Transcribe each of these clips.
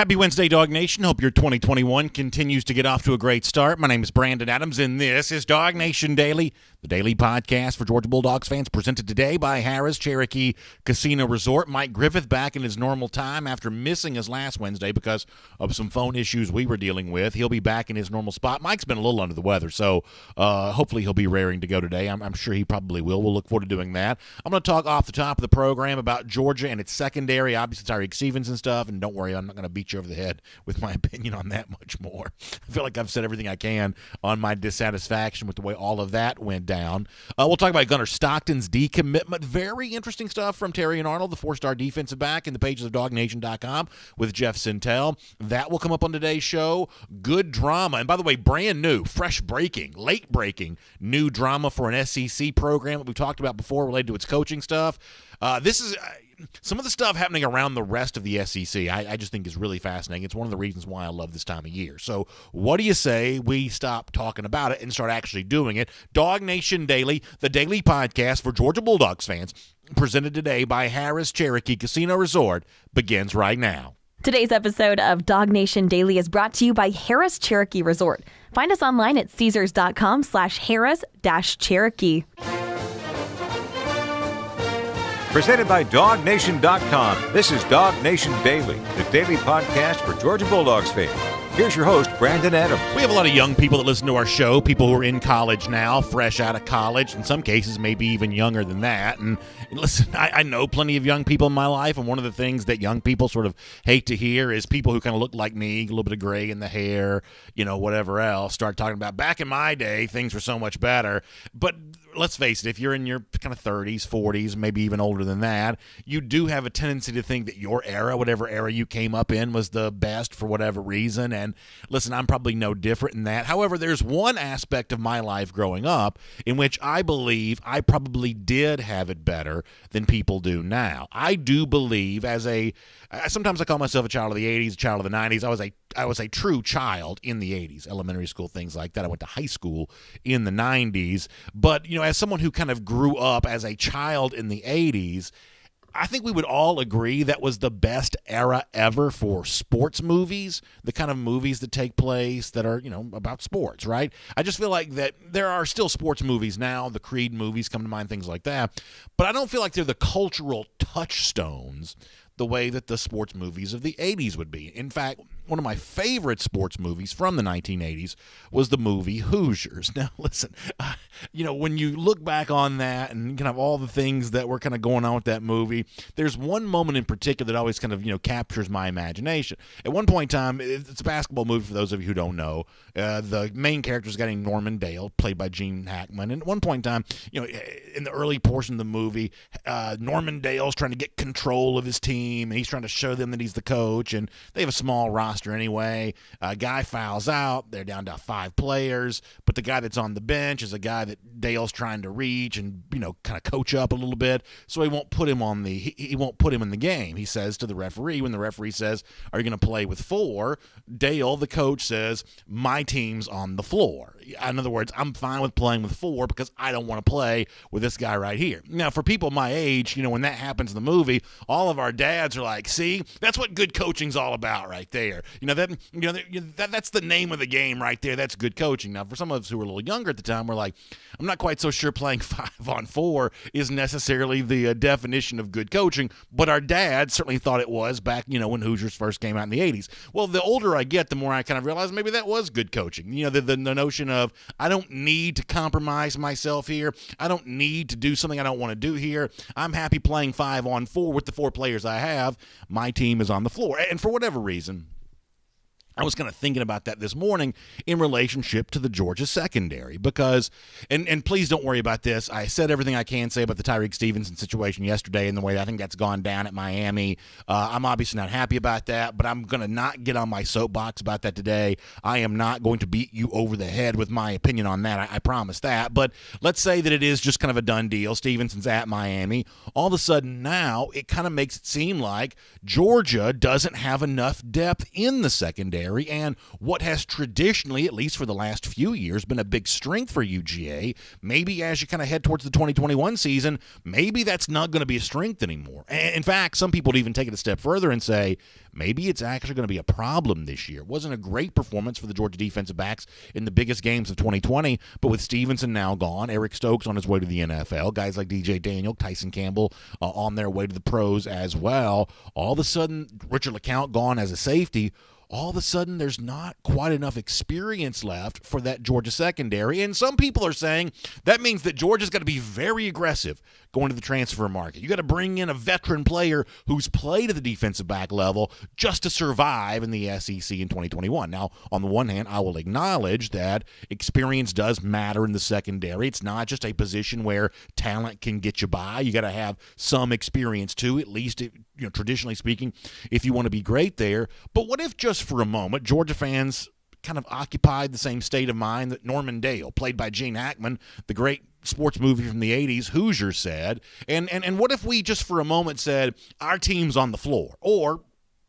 Happy Wednesday, Dog Nation. Hope your 2021 continues to get off to a great start. My name is Brandon Adams, and this is DawgNation Daily, the daily podcast for Georgia Bulldogs fans, presented today by Harrah's Cherokee Casino Resort. Mike Griffith back in his normal time after missing us last Wednesday because of some phone issues we were dealing with. He'll be back in his normal spot. Mike's been a little under the weather, so hopefully he'll be raring to go today. I'm sure he probably will. We'll look forward to doing that. I'm going to talk off the top of the program about Georgia and its secondary, obviously Tyreek Stevens and stuff, and don't worry, I'm not going to beat you over the head with my opinion on that much more. I feel like I've said everything I can on my dissatisfaction with the way all of that went down. We'll talk about Gunnar Stockton's decommitment. Very interesting stuff from Terry and Arnold, the four-star defensive back, in the pages of DawgNation.com with Jeff Sintel. That will come up on today's show. Good drama. And by the way, brand new, fresh breaking, late breaking, new drama for an SEC program that we've talked about before related to its coaching stuff. This is some of the stuff happening around the rest of the SEC. I just think is really fascinating. It's one of the reasons why I love this time of year. So what do you say we stop talking about it and start actually doing it? DawgNation Daily, the daily podcast for Georgia Bulldogs fans, presented today by Harrah's Cherokee Casino Resort, begins right now. Today's episode of DawgNation Daily is brought to you by Harrah's Cherokee Resort. Find us online at Caesars.com/Harrah's-Cherokee. Presented by DawgNation.com. This is DawgNation Daily, the daily podcast for Georgia Bulldogs fans. Here's your host, Brandon Adams. We have a lot of young people that listen to our show, people who are in college now, fresh out of college, in some cases maybe even younger than that. And listen, I know plenty of young people in my life, and one of the things that young people sort of hate to hear is people who kind of look like me, a little bit of gray in the hair, whatever else, start talking about back in my day, things were so much better. But let's face it, if you're in your kind of 30s, 40s, maybe even older than that, you do have a tendency to think that your era, whatever era you came up in, was the best for whatever reason. And listen, I'm probably no different in that. However, there's one aspect of my life growing up in which I believe I probably did have it better than people do now. I do believe sometimes I call myself a child of the 80s, a child of the 90s. I was a true child in the 80s, elementary school, things like that. I went to high school in the 90s. But, as someone who kind of grew up as a child in the 80s, I think we would all agree that was the best era ever for sports movies, the kind of movies that take place that are, about sports, right? I just feel like that there are still sports movies now. The Creed movies come to mind, things like that. But I don't feel like they're the cultural touchstones the way that the sports movies of the 80s would be. In fact, one of my favorite sports movies from the 1980s was the movie Hoosiers. Now, listen, when you look back on that and kind of all the things that were kind of going on with that movie, there's one moment in particular that always kind of, captures my imagination. At one point in time, it's a basketball movie for those of you who don't know. The main character is a guy named Norman Dale, played by Gene Hackman. And at one point in time, in the early portion of the movie, Norman Dale's trying to get control of his team, and he's trying to show them that he's the coach, and they have a small roster anyway. A guy fouls out. They're down to 5 players, but the guy that's on the bench is a guy that Dale's trying to reach and, kind of coach up a little bit, so he won't put him in the game. He says to the referee, when the referee says, "Are you going to play with 4?" Dale, the coach, says, "My team's on the floor." In other words, I'm fine with playing with 4 because I don't want to play with this guy right here. Now, for people my age, when that happens in the movie, all of our dads are like, "See, that's what good coaching's all about right there." That's the name of the game right there. That's good coaching. Now, for some of us who were a little younger at the time, we're like, I'm not quite so sure playing 5-on-4 is necessarily the definition of good coaching, but our dads certainly thought it was back, when Hoosiers first came out in the 80s. Well, the older I get, the more I kind of realize maybe that was good coaching. The notion of I don't need to compromise myself here. I don't need to do something I don't want to do here. I'm happy playing 5-on-4 with the 4 players I have. My team is on the floor. And for whatever reason, I was kind of thinking about that this morning in relationship to the Georgia secondary because, and please don't worry about this, I said everything I can say about the Tyreek Stevenson situation yesterday and the way I think that's gone down at Miami. I'm obviously not happy about that, but I'm going to not get on my soapbox about that today. I am not going to beat you over the head with my opinion on that. I promise that. But let's say that it is just kind of a done deal. Stevenson's at Miami. All of a sudden now it kind of makes it seem like Georgia doesn't have enough depth in the secondary secondary and what has traditionally, at least for the last few years, been a big strength for UGA. Maybe as you kind of head towards the 2021 season, maybe that's not going to be a strength anymore. And in fact, some people would even take it a step further and say maybe it's actually going to be a problem this year. It wasn't a great performance for the Georgia defensive backs in the biggest games of 2020, but with Stevenson now gone, Eric Stokes on his way to the NFL, guys like DJ Daniel, Tyson Campbell on their way to the pros as well, all of a sudden Richard LeCount gone as a safety, all of a sudden there's not quite enough experience left for that Georgia secondary. And some people are saying that means that Georgia's got to be very aggressive going to the transfer market. You got to bring in a veteran player who's played at the defensive back level just to survive in the SEC in 2021. Now, on the one hand, I will acknowledge that experience does matter in the secondary. It's not just a position where talent can get you by. You got to have some experience too, at least traditionally speaking, if you want to be great there. But what if just for a moment Georgia fans kind of occupied the same state of mind that Norman Dale, played by Gene Hackman, the great sports movie from the 80s, Hoosiers, said, and what if we just for a moment said our team's on the floor, or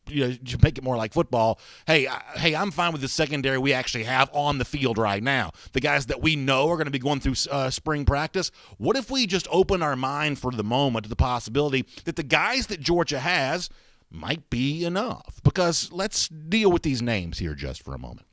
you make it more like football. Hey, I'm fine with the secondary we actually have on the field right now. The guys that we know are going to be going through spring practice. What if we just open our mind for the moment to the possibility that the guys that Georgia has might be enough? Because let's deal with these names here just for a moment.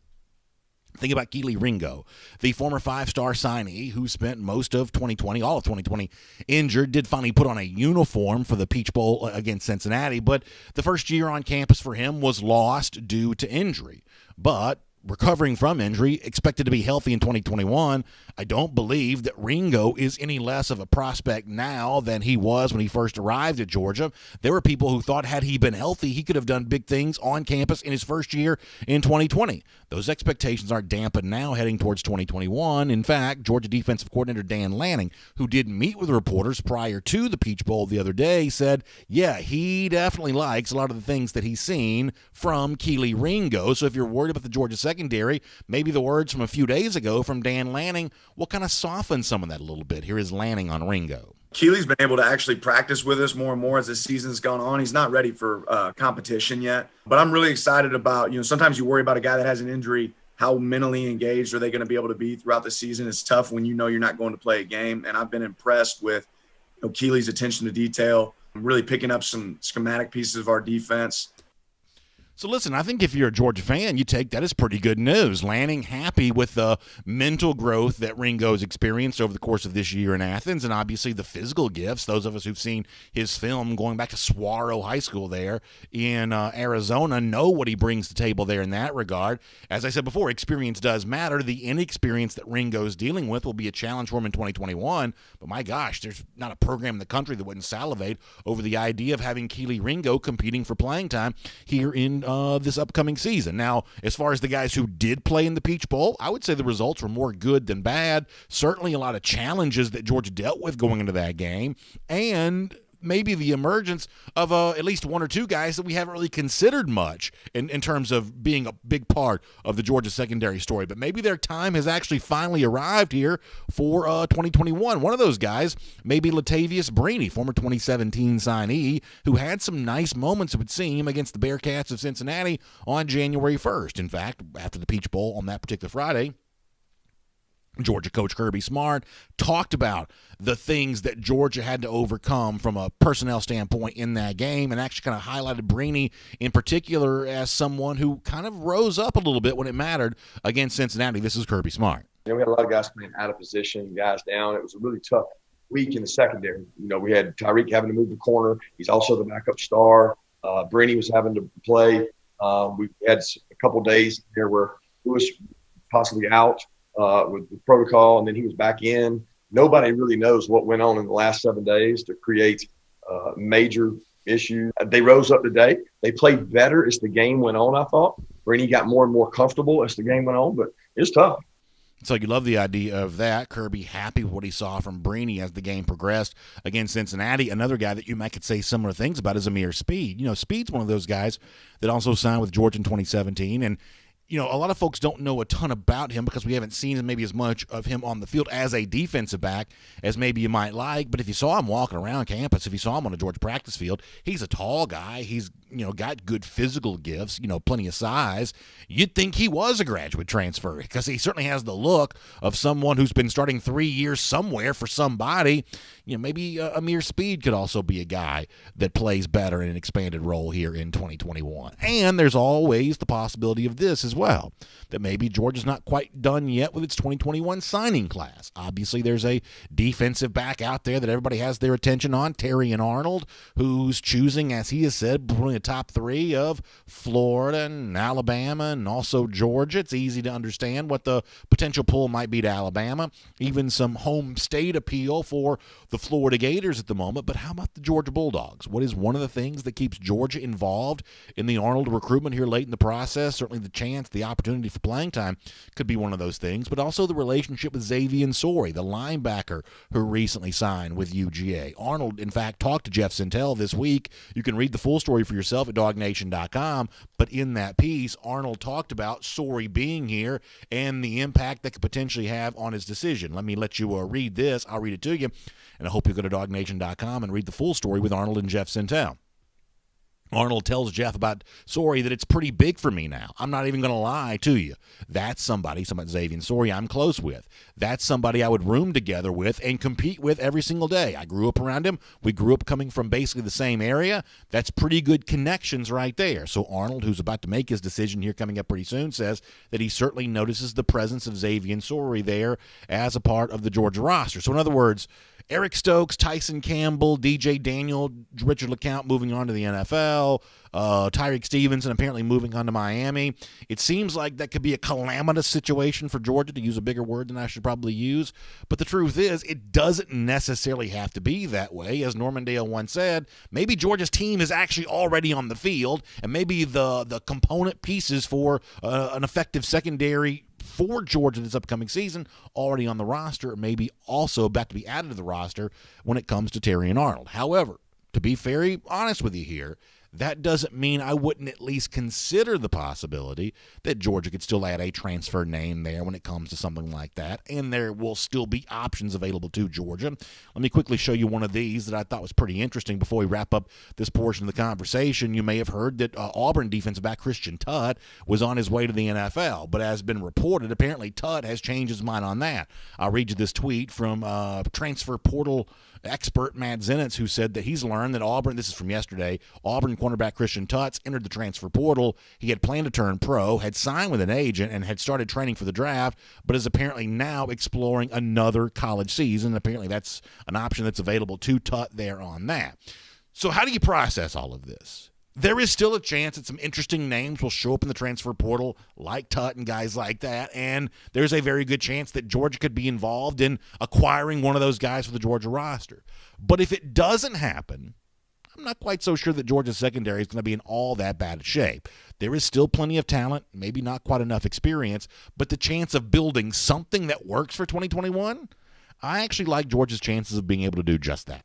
Think about Keely Ringo, the former five-star signee who spent most of 2020, all of 2020, injured, did finally put on a uniform for the Peach Bowl against Cincinnati, but the first year on campus for him was lost due to injury. But recovering from injury, expected to be healthy in 2021, I don't believe that Ringo is any less of a prospect now than he was when he first arrived at Georgia. There were people who thought had he been healthy, he could have done big things on campus in his first year in 2020. Those expectations are dampened now heading towards 2021. In fact, Georgia defensive coordinator Dan Lanning, who did meet with reporters prior to the Peach Bowl the other day, said, yeah, he definitely likes a lot of the things that he's seen from Keely Ringo. So if you're worried about the Georgia secondary, maybe the words from a few days ago from Dan Lanning will kind of soften some of that a little bit. Here is Lanning on Ringo. Keely's been able to actually practice with us more and more as the season's gone on. He's not ready for competition yet, but I'm really excited about, sometimes you worry about a guy that has an injury, how mentally engaged are they going to be able to be throughout the season? It's tough when you're not going to play a game. And I've been impressed with Keely's attention to detail, really picking up some schematic pieces of our defense. So listen, I think if you're a Georgia fan, you take that as pretty good news. Lanning happy with the mental growth that Ringo's experienced over the course of this year in Athens, and obviously the physical gifts. Those of us who've seen his film going back to Saguaro High School there in Arizona know what he brings to the table there in that regard. As I said before, experience does matter. The inexperience that Ringo's dealing with will be a challenge for him in 2021. But my gosh, there's not a program in the country that wouldn't salivate over the idea of having Keely Ringo competing for playing time here in this upcoming season. Now, as far as the guys who did play in the Peach Bowl, I would say the results were more good than bad. Certainly a lot of challenges that Georgia dealt with going into that game, and maybe the emergence of at least one or two guys that we haven't really considered much in terms of being a big part of the Georgia secondary story. But maybe their time has actually finally arrived here for 2021. One of those guys may be Latavius Brini, former 2017 signee, who had some nice moments, it would seem, against the Bearcats of Cincinnati on January 1st. In fact, after the Peach Bowl on that particular Friday, Georgia coach Kirby Smart talked about the things that Georgia had to overcome from a personnel standpoint in that game, and actually kind of highlighted Brini in particular as someone who kind of rose up a little bit when it mattered against Cincinnati. This is Kirby Smart. We had a lot of guys playing out of position, guys down. It was a really tough week in the secondary. We had Tyreek having to move the corner. He's also the backup star. Brini was having to play. We had a couple days there where Lewis possibly out with the protocol, and then he was back in. Nobody really knows what went on in the last 7 days to create major issues. They rose up today. They played better as the game went on, I thought. Brini got more and more comfortable as the game went on, but it's tough. So you love the idea of that. Kirby happy with what he saw from Brini as the game progressed against Cincinnati. Another guy that you might could say similar things about is Amir Speed. Speed's one of those guys that also signed with Georgia in 2017, and a lot of folks don't know a ton about him because we haven't seen maybe as much of him on the field as a defensive back as maybe you might like. But if you saw him walking around campus, if you saw him on a Georgia practice field, he's a tall guy. He's got good physical gifts, plenty of size. You'd think he was a graduate transfer because he certainly has the look of someone who's been starting 3 years somewhere for somebody. Maybe Amir Speed could also be a guy that plays better in an expanded role here in 2021. And there's always the possibility of this as well, that maybe Georgia's not quite done yet with its 2021 signing class. Obviously, there's a defensive back out there that everybody has their attention on, Terrion Arnold, who's choosing, as he has said, between the top 3 of Florida and Alabama and also Georgia. It's easy to understand what the potential pull might be to Alabama, even some home state appeal for the Florida Gators at the moment. But how about the Georgia Bulldogs? What is one of the things that keeps Georgia involved in the Arnold recruitment here late in the process? Certainly the chance, the opportunity for playing time could be one of those things, but also the relationship with Xavier Sori, the linebacker who recently signed with UGA. Arnold, in fact, talked to Jeff Sintel this week. You can read the full story for yourself at DawgNation.com, but in that piece, Arnold talked about Sori being here and the impact that could potentially have on his decision. Let me let you read this. I'll read it to you, and I hope you go to DawgNation.com and read the full story with Arnold and Jeff Sintel. Arnold tells Jeff about Sori that it's pretty big for me now. I'm not even going to lie to you. That's somebody Xavier Sori, I'm close with. That's somebody I would room together with and compete with every single day. I grew up around him. We grew up coming from basically the same area. That's pretty good connections right there. So Arnold, who's about to make his decision here coming up pretty soon, says that he certainly notices the presence of Xavier Sori there as a part of the Georgia roster. So in other words, Eric Stokes, Tyson Campbell, DJ Daniel, Richard LeCount moving on to the NFL, Tyreek Stevenson apparently moving on to Miami. It seems like that could be a calamitous situation for Georgia, to use a bigger word than I should probably use. But the truth is, it doesn't necessarily have to be that way. As Norman Dale once said, maybe Georgia's team is actually already on the field, and maybe the component pieces for an effective secondary for Georgia this upcoming season already on the roster, or maybe also about to be added to the roster when it comes to Terrion Arnold. However, to be very honest with you here, that doesn't mean I wouldn't at least consider the possibility that Georgia could still add a transfer name there when it comes to something like that, and there will still be options available to Georgia. Let me quickly show you one of these that I thought was pretty interesting before we wrap up this portion of the conversation. You may have heard that Auburn defensive back Christian Tutt was on his way to the NFL, but as been reported, apparently Tutt has changed his mind on that. I'll read you this tweet from transfer portal expert Matt Zenitz, who said that he's learned that Auburn, this is from yesterday, Auburn cornerback Christian Tutts entered the transfer portal. He had planned to turn pro, had signed with an agent, and had started training for the draft, but is apparently now exploring another college season. Apparently that's an option that's available to Tutt there on that. So how do you process all of this? There is still a chance that some interesting names will show up in the transfer portal, like Tutt and guys like that, and there's a very good chance that Georgia could be involved in acquiring one of those guys for the Georgia roster. But if it doesn't happen, I'm not quite so sure that Georgia's secondary is going to be in all that bad shape. There is still plenty of talent, maybe not quite enough experience, but the chance of building something that works for 2021, I actually like Georgia's chances of being able to do just that.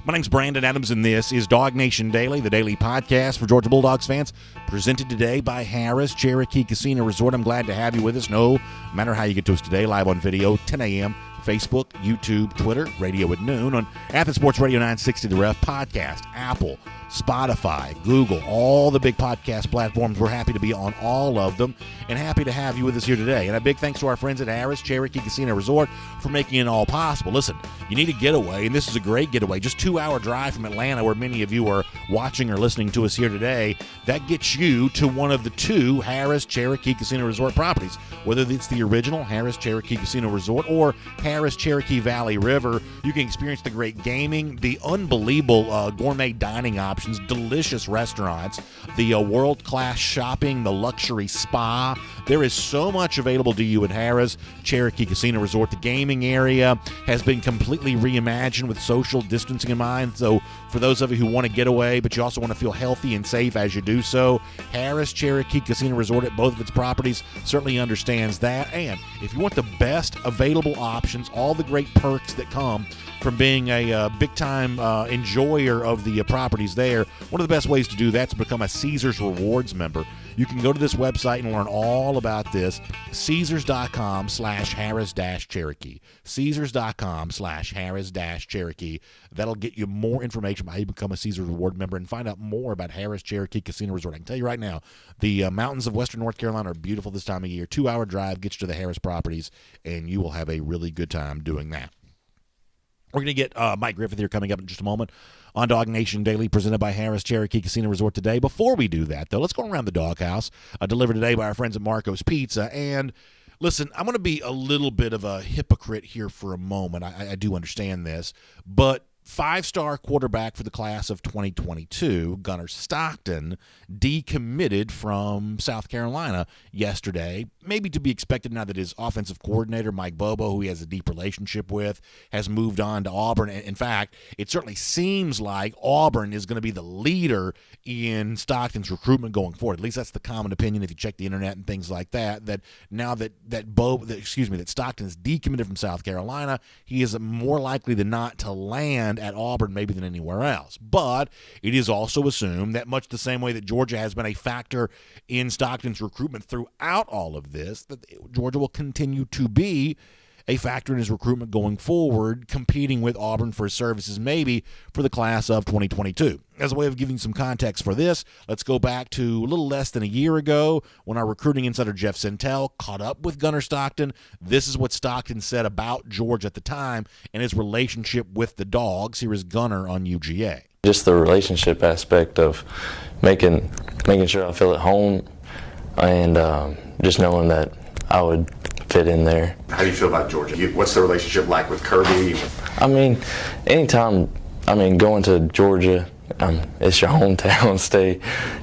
My name's Brandon Adams, and this is DawgNation Daily, the daily podcast for Georgia Bulldogs fans, presented today by Harris Cherokee Casino Resort. I'm glad to have you with us, no matter how you get to us today, live on video, 10 a.m., Facebook, YouTube, Twitter, radio at noon, on Athens Sports Radio 960 The Ref, podcast, Apple, Spotify, Google, all the big podcast platforms. We're happy to be on all of them and happy to have you with us here today. And a big thanks to our friends at Harris Cherokee Casino Resort for making it all possible. Listen, you need a getaway, and this is a great getaway. Just 2-hour drive from Atlanta, where many of you are watching or listening to us here today. That gets you to one of the 2 Harris Cherokee Casino Resort properties, whether it's the original Harris Cherokee Casino Resort or Harris Cherokee Valley River. You can experience the great gaming, the unbelievable gourmet dining options, delicious restaurants, the world-class shopping, the luxury spa. There is so much available to you at Harris Cherokee Casino Resort. The gaming area has been completely reimagined with social distancing in mind. So for those of you who want to get away, but you also want to feel healthy and safe as you do so, Harris Cherokee Casino Resort at both of its properties certainly understands that. And if you want the best available options, all the great perks that come from being a big-time enjoyer of the properties there, one of the best ways to do that is to become a Caesars Rewards member. You can go to this website and learn all about this. Caesars.com/Harris-Cherokee. Caesars.com/Harris-Cherokee. That'll get you more information about how you become a Caesars Reward member and find out more about Harris Cherokee Casino Resort. I can tell you right now, the mountains of western North Carolina are beautiful this time of year. 2-hour drive gets you to the Harris properties, and you will have a really good time doing that. We're going to get Mike Griffith here coming up in just a moment on DawgNation Daily, presented by Harris Cherokee Casino Resort today. Before we do that, though, let's go around the doghouse, delivered today by our friends at Marco's Pizza. And listen, I'm going to be a little bit of a hypocrite here for a moment. I do understand this, but 5-star quarterback for the class of 2022, Gunnar Stockton, decommitted from South Carolina yesterday. Maybe to be expected now that his offensive coordinator, Mike Bobo, who he has a deep relationship with, has moved on to Auburn. In fact, it certainly seems like Auburn is going to be the leader in Stockton's recruitment going forward. At least that's the common opinion if you check the internet and things like that, that now that Stockton is decommitted from South Carolina, he is more likely than not to land at Auburn maybe than anywhere else. But it is also assumed that much the same way that Georgia has been a factor in Stockton's recruitment throughout all of this, that Georgia will continue to be a factor in his recruitment going forward, competing with Auburn for his services maybe for the class of 2022. As a way of giving some context for this, let's go back to a little less than a year ago when our recruiting insider Jeff Sentell caught up with Gunnar Stockton. This is what Stockton said about Georgia at the time and his relationship with the Dogs. Here is Gunnar on UGA. Just the relationship aspect of making sure I feel at home and just knowing that I would fit in there. How do you feel about Georgia? What's the relationship like with Kirby? I mean, anytime, going to Georgia, it's your hometown state,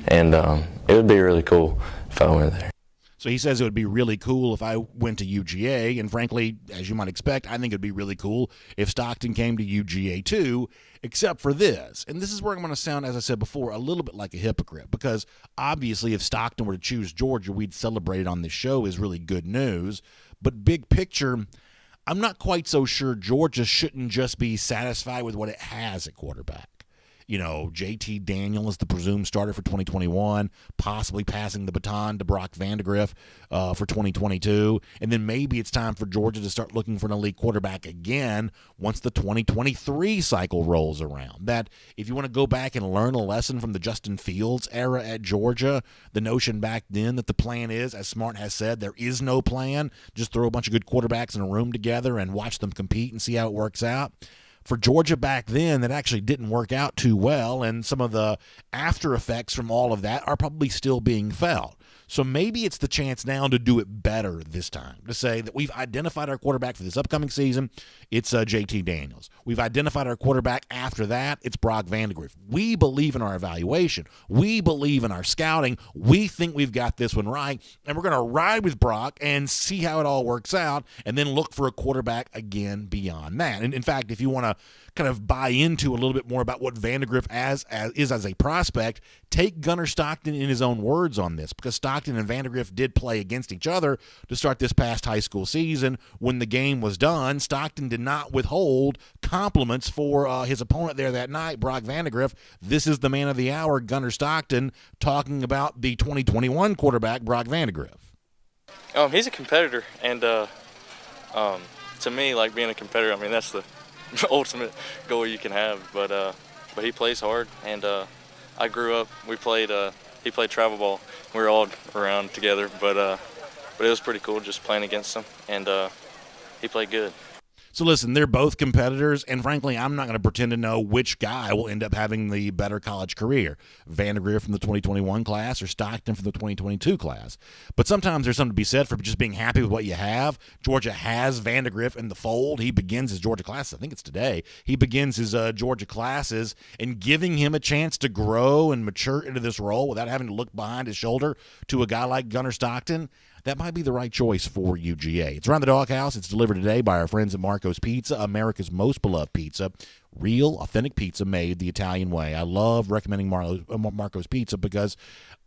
and it would be really cool if I went there. So he says it would be really cool if I went to UGA, and frankly, as you might expect, I think it would be really cool if Stockton came to UGA too, except for this. And this is where I'm going to sound, as I said before, a little bit like a hypocrite, because obviously if Stockton were to choose Georgia, we'd celebrate it on this show is really good news. But big picture, I'm not quite so sure Georgia shouldn't just be satisfied with what it has at quarterback. You know, JT Daniel is the presumed starter for 2021, possibly passing the baton to Brock Vandagriff for 2022. And then maybe it's time for Georgia to start looking for an elite quarterback again once the 2023 cycle rolls around. That if you want to go back and learn a lesson from the Justin Fields era at Georgia, the notion back then that the plan is, as Smart has said, there is no plan. Just throw a bunch of good quarterbacks in a room together and watch them compete and see how it works out. For Georgia back then, that actually didn't work out too well, and some of the after effects from all of that are probably still being felt. So maybe it's the chance now to do it better this time, to say that we've identified our quarterback for this upcoming season. It's JT Daniels. We've identified our quarterback after that. It's Brock Vandagriff. We believe in our evaluation. We believe in our scouting. We think we've got this one right, and we're going to ride with Brock and see how it all works out, and then look for a quarterback again beyond that. And in fact, if you want to kind of buy into a little bit more about what Vandagriff is as a prospect, take Gunnar Stockton in his own words on this, because Stockton and Vandagriff did play against each other to start this past high school season. When the game was done, Stockton did not withhold compliments for his opponent there that night, Brock Vandagriff. This is the man of the hour, Gunnar Stockton, talking about the 2021 quarterback, Brock Vandagriff. He's a competitor, and to me, like being a competitor, that's the ultimate goal you can have. But he plays hard, and I grew up. He played travel ball. We were all around together, but it was pretty cool just playing against him, and he played good. So listen, they're both competitors, and frankly, I'm not going to pretend to know which guy will end up having the better college career, Vandagriff from the 2021 class or Stockton from the 2022 class. But sometimes there's something to be said for just being happy with what you have. Georgia has Vandagriff in the fold. He begins his Georgia classes. I think it's today. He begins his Georgia classes, and giving him a chance to grow and mature into this role without having to look behind his shoulder to a guy like Gunnar Stockton, that might be the right choice for UGA. It's Around the Doghouse. It's delivered today by our friends at Marco's Pizza, America's most beloved pizza, real, authentic pizza made the Italian way. I love recommending Marco's Pizza because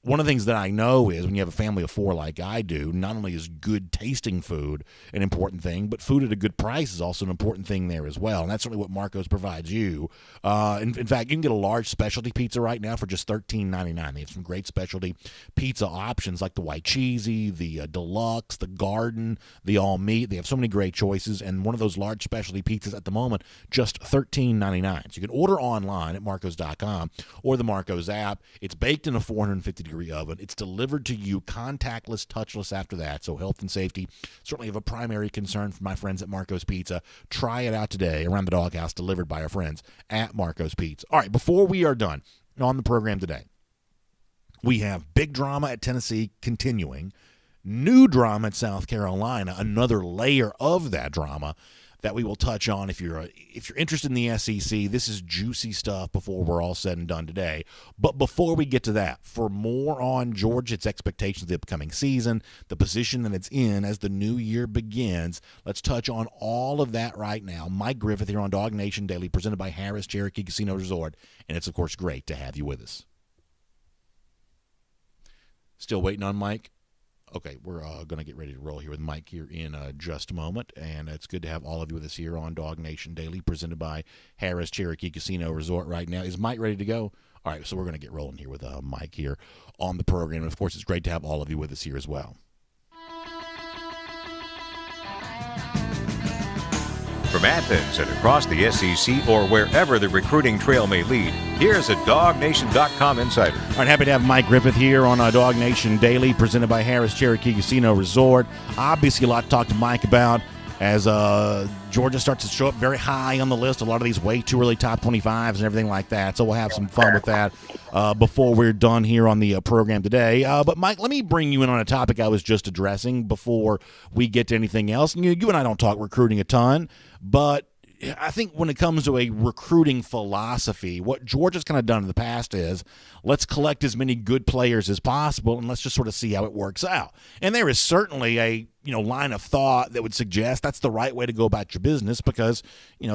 one of the things that I know is when you have a family of 4 like I do, not only is good tasting food an important thing, but food at a good price is also an important thing there as well. And that's certainly what Marco's provides you. In fact, you can get a large specialty pizza right now for just $13.99. They have some great specialty pizza options like the white cheesy, the deluxe, the garden, the all meat. They have so many great choices. And one of those large specialty pizzas at the moment, just $13.99. So you can order online at marcos.com or the Marcos app. It's baked in a 450-degree oven. It's delivered to you contactless, touchless after that. So health and safety certainly have a primary concern for my friends at Marco's Pizza. Try it out today around the doghouse, delivered by our friends at Marco's Pizza. All right, before we are done on the program today, we have big drama at Tennessee continuing, new drama at South Carolina, another layer of that drama that we will touch on. If you're interested in the SEC, this is juicy stuff before we're all said and done today. But before we get to that, for more on Georgia, its expectations of the upcoming season, the position that it's in as the new year begins, let's touch on all of that right now. Mike Griffith here on DawgNation Daily, presented by Harris Cherokee Casino Resort, and it's, of course, great to have you with us. Still waiting on Mike? Okay, we're going to get ready to roll here with Mike here in just a moment, and it's good to have all of you with us here on DawgNation Daily, presented by Harris Cherokee Casino Resort right now. Is Mike ready to go? All right, so we're going to get rolling here with Mike here on the program, and of course, it's great to have all of you with us here as well. From Athens and across the SEC or wherever the recruiting trail may lead, here's a DawgNation.com insider. All right, happy to have Mike Griffith here on DawgNation Daily, presented by Harris Cherokee Casino Resort. Obviously, a lot to talk to Mike about as Georgia starts to show up very high on the list. A lot of these way too early top 25s and everything like that. So we'll have some fun with that before we're done here on the program today. But, Mike, let me bring you in on a topic I was just addressing before we get to anything else. And you and I don't talk recruiting a ton, but I think when it comes to a recruiting philosophy, what Georgia's kind of done in the past is let's collect as many good players as possible and let's just sort of see how it works out. And there is certainly a line of thought that would suggest that's the right way to go about your business because,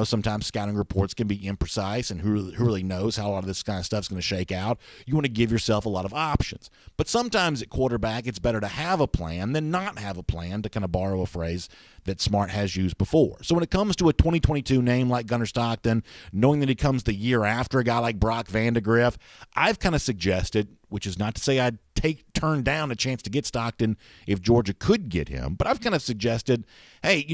sometimes scouting reports can be imprecise and who really knows how a lot of this kind of stuff's going to shake out. You want to give yourself a lot of options. But sometimes at quarterback, it's better to have a plan than not have a plan, to kind of borrow a phrase that Smart has used before. So when it comes to a 2022 name like Gunnar Stockton, knowing that he comes the year after a guy like Brock Vandegrift, I've kind of suggested, which is not to say I'd turn down a chance to get Stockton if Georgia could get him, but I've kind of suggested, hey,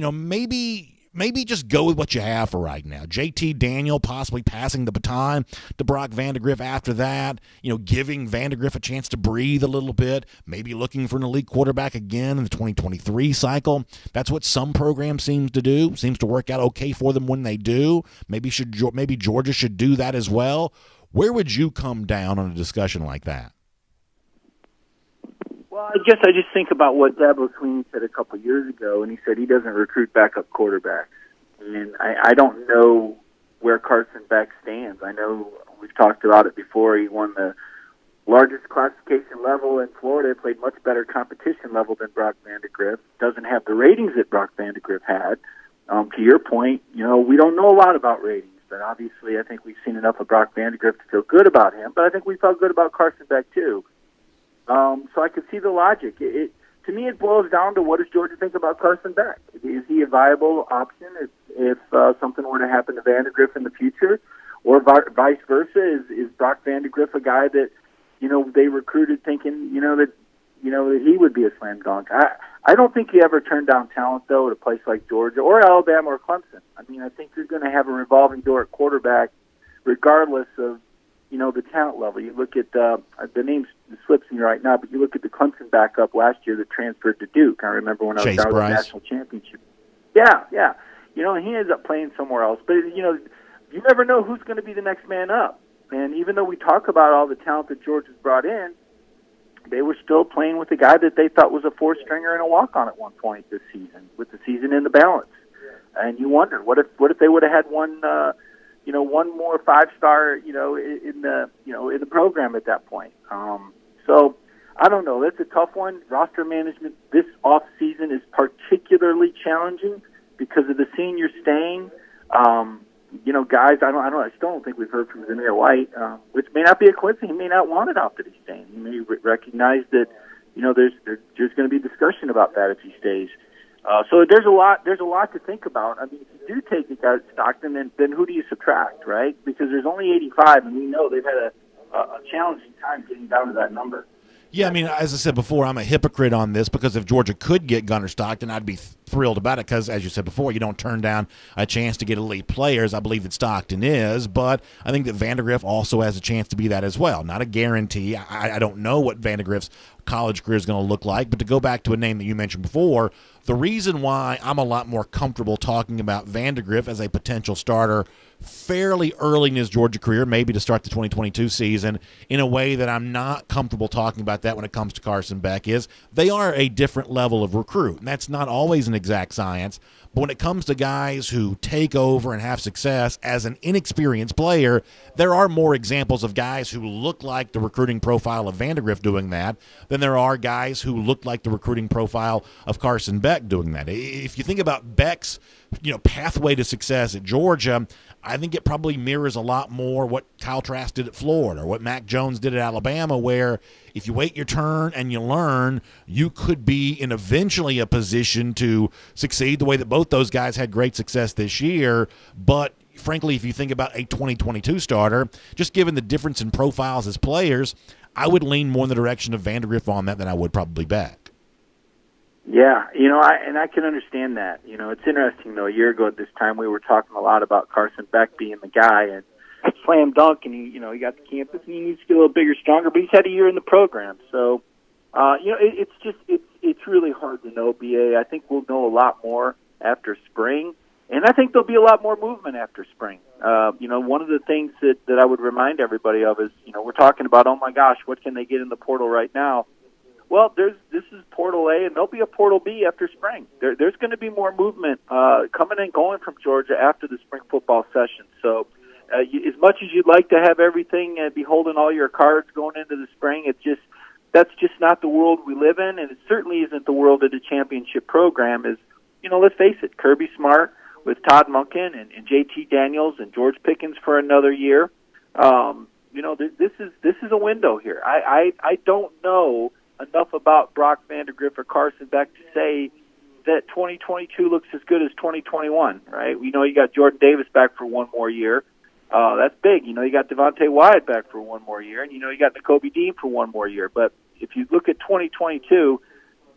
maybe just go with what you have for right now. JT Daniel possibly passing the baton to Brock Vandegrift after that, giving Vandegrift a chance to breathe a little bit, maybe looking for an elite quarterback again in the 2023 cycle. That's what some programs seems to do. Seems to work out okay for them when they do. Maybe Georgia should do that as well. Where would you come down on a discussion like that? Well, I guess I just think about what Dabo Sweeney said a couple of years ago, and he said he doesn't recruit backup quarterbacks. And I don't know where Carson Beck stands. I know we've talked about it before. He won the largest classification level in Florida, played much better competition level than Brock Vandegrift, doesn't have the ratings that Brock Vandegrift had. To your point, we don't know a lot about ratings, but obviously I think we've seen enough of Brock Vandegrift to feel good about him, but I think we felt good about Carson Beck too. So I could see the logic. To me, it boils down to what does Georgia think about Carson Beck? Is he a viable option if something were to happen to Vandegrift in the future? Or vice versa, is Brock Vandegrift a guy that, they recruited thinking, that he would be a slam dunk? I don't think you ever turn down talent, though, at a place like Georgia or Alabama or Clemson. I mean, I think you're going to have a revolving door at quarterback regardless of, the talent level. You look at the name slips me right now, but you look at the Clemson backup last year that transferred to Duke. I remember when I was down at the national championship. Yeah. And he ends up playing somewhere else. But, you never know who's going to be the next man up. And even though we talk about all the talent that Georgia's brought in, they were still playing with a guy that they thought was a four-stringer and a walk-on at one point this season, with the season in the balance. And you wonder, what if they would have had one more five-star, in the program at that point. So I don't know. That's a tough one. Roster management this off season is particularly challenging because of the seniors staying. guys, I still don't think we've heard from Zamir White, which may not be a coincidence. He may not want it out that he's staying. He may recognize that, there's going to be discussion about that if he stays. So there's a lot to think about. I mean, if you do take a guy at Stockton, then who do you subtract, right? Because there's only 85, and we know they've had a challenging time getting down to that number. Yeah, I mean, as I said before, I'm a hypocrite on this because if Georgia could get Gunnar Stockton, I'd be thrilled about it because, as you said before, you don't turn down a chance to get elite players. I believe that Stockton is, but I think that Vandegrift also has a chance to be that as well. Not a guarantee. I don't know what Vandegrift's college career is going to look like, but to go back to a name that you mentioned before, the reason why I'm a lot more comfortable talking about Vandegrift as a potential starter fairly early in his Georgia career, maybe to start the 2022 season, in a way that I'm not comfortable talking about that when it comes to Carson Beck, is they are a different level of recruit. And that's not always an exact science, but when it comes to guys who take over and have success as an inexperienced player, there are more examples of guys who look like the recruiting profile of Vandegrift doing that than there are guys who look like the recruiting profile of Carson Beck doing that. If you think about Beck's pathway to success at Georgia, I think it probably mirrors a lot more what Kyle Trask did at Florida or what Mac Jones did at Alabama, where if you wait your turn and you learn, you could be in eventually a position to succeed the way that both those guys had great success this year. But frankly, if you think about a 2022 starter, just given the difference in profiles as players, I would lean more in the direction of Vandegrift on that than I would probably Beck. Yeah, I can understand that. It's interesting, though. A year ago at this time, we were talking a lot about Carson Beck being the guy, and slam dunk, and he got the campus, and he needs to get a little bigger, stronger, but he's had a year in the program. So, it's really hard to know, BA. I think we'll know a lot more after spring, and I think there'll be a lot more movement after spring. One of the things that I would remind everybody of is, we're talking about, oh my gosh, what can they get in the portal right now? Well, this is Portal A, and there'll be a Portal B after spring. There's going to be more movement coming and going from Georgia after the spring football session. So as much as you'd like to have everything and be holding all your cards going into the spring, that's just not the world we live in, and it certainly isn't the world of the championship program. Let's face it, Kirby Smart with Todd Monken and JT Daniels and George Pickens for another year. This is a window here. I don't know enough about Brock Vandegrift or Carson Beck to say that 2022 looks as good as 2021, right? We know you got Jordan Davis back for one more year. That's big. You got Devontae Wyatt back for one more year, and you got Nakobe Dean for one more year. But if you look at 2022,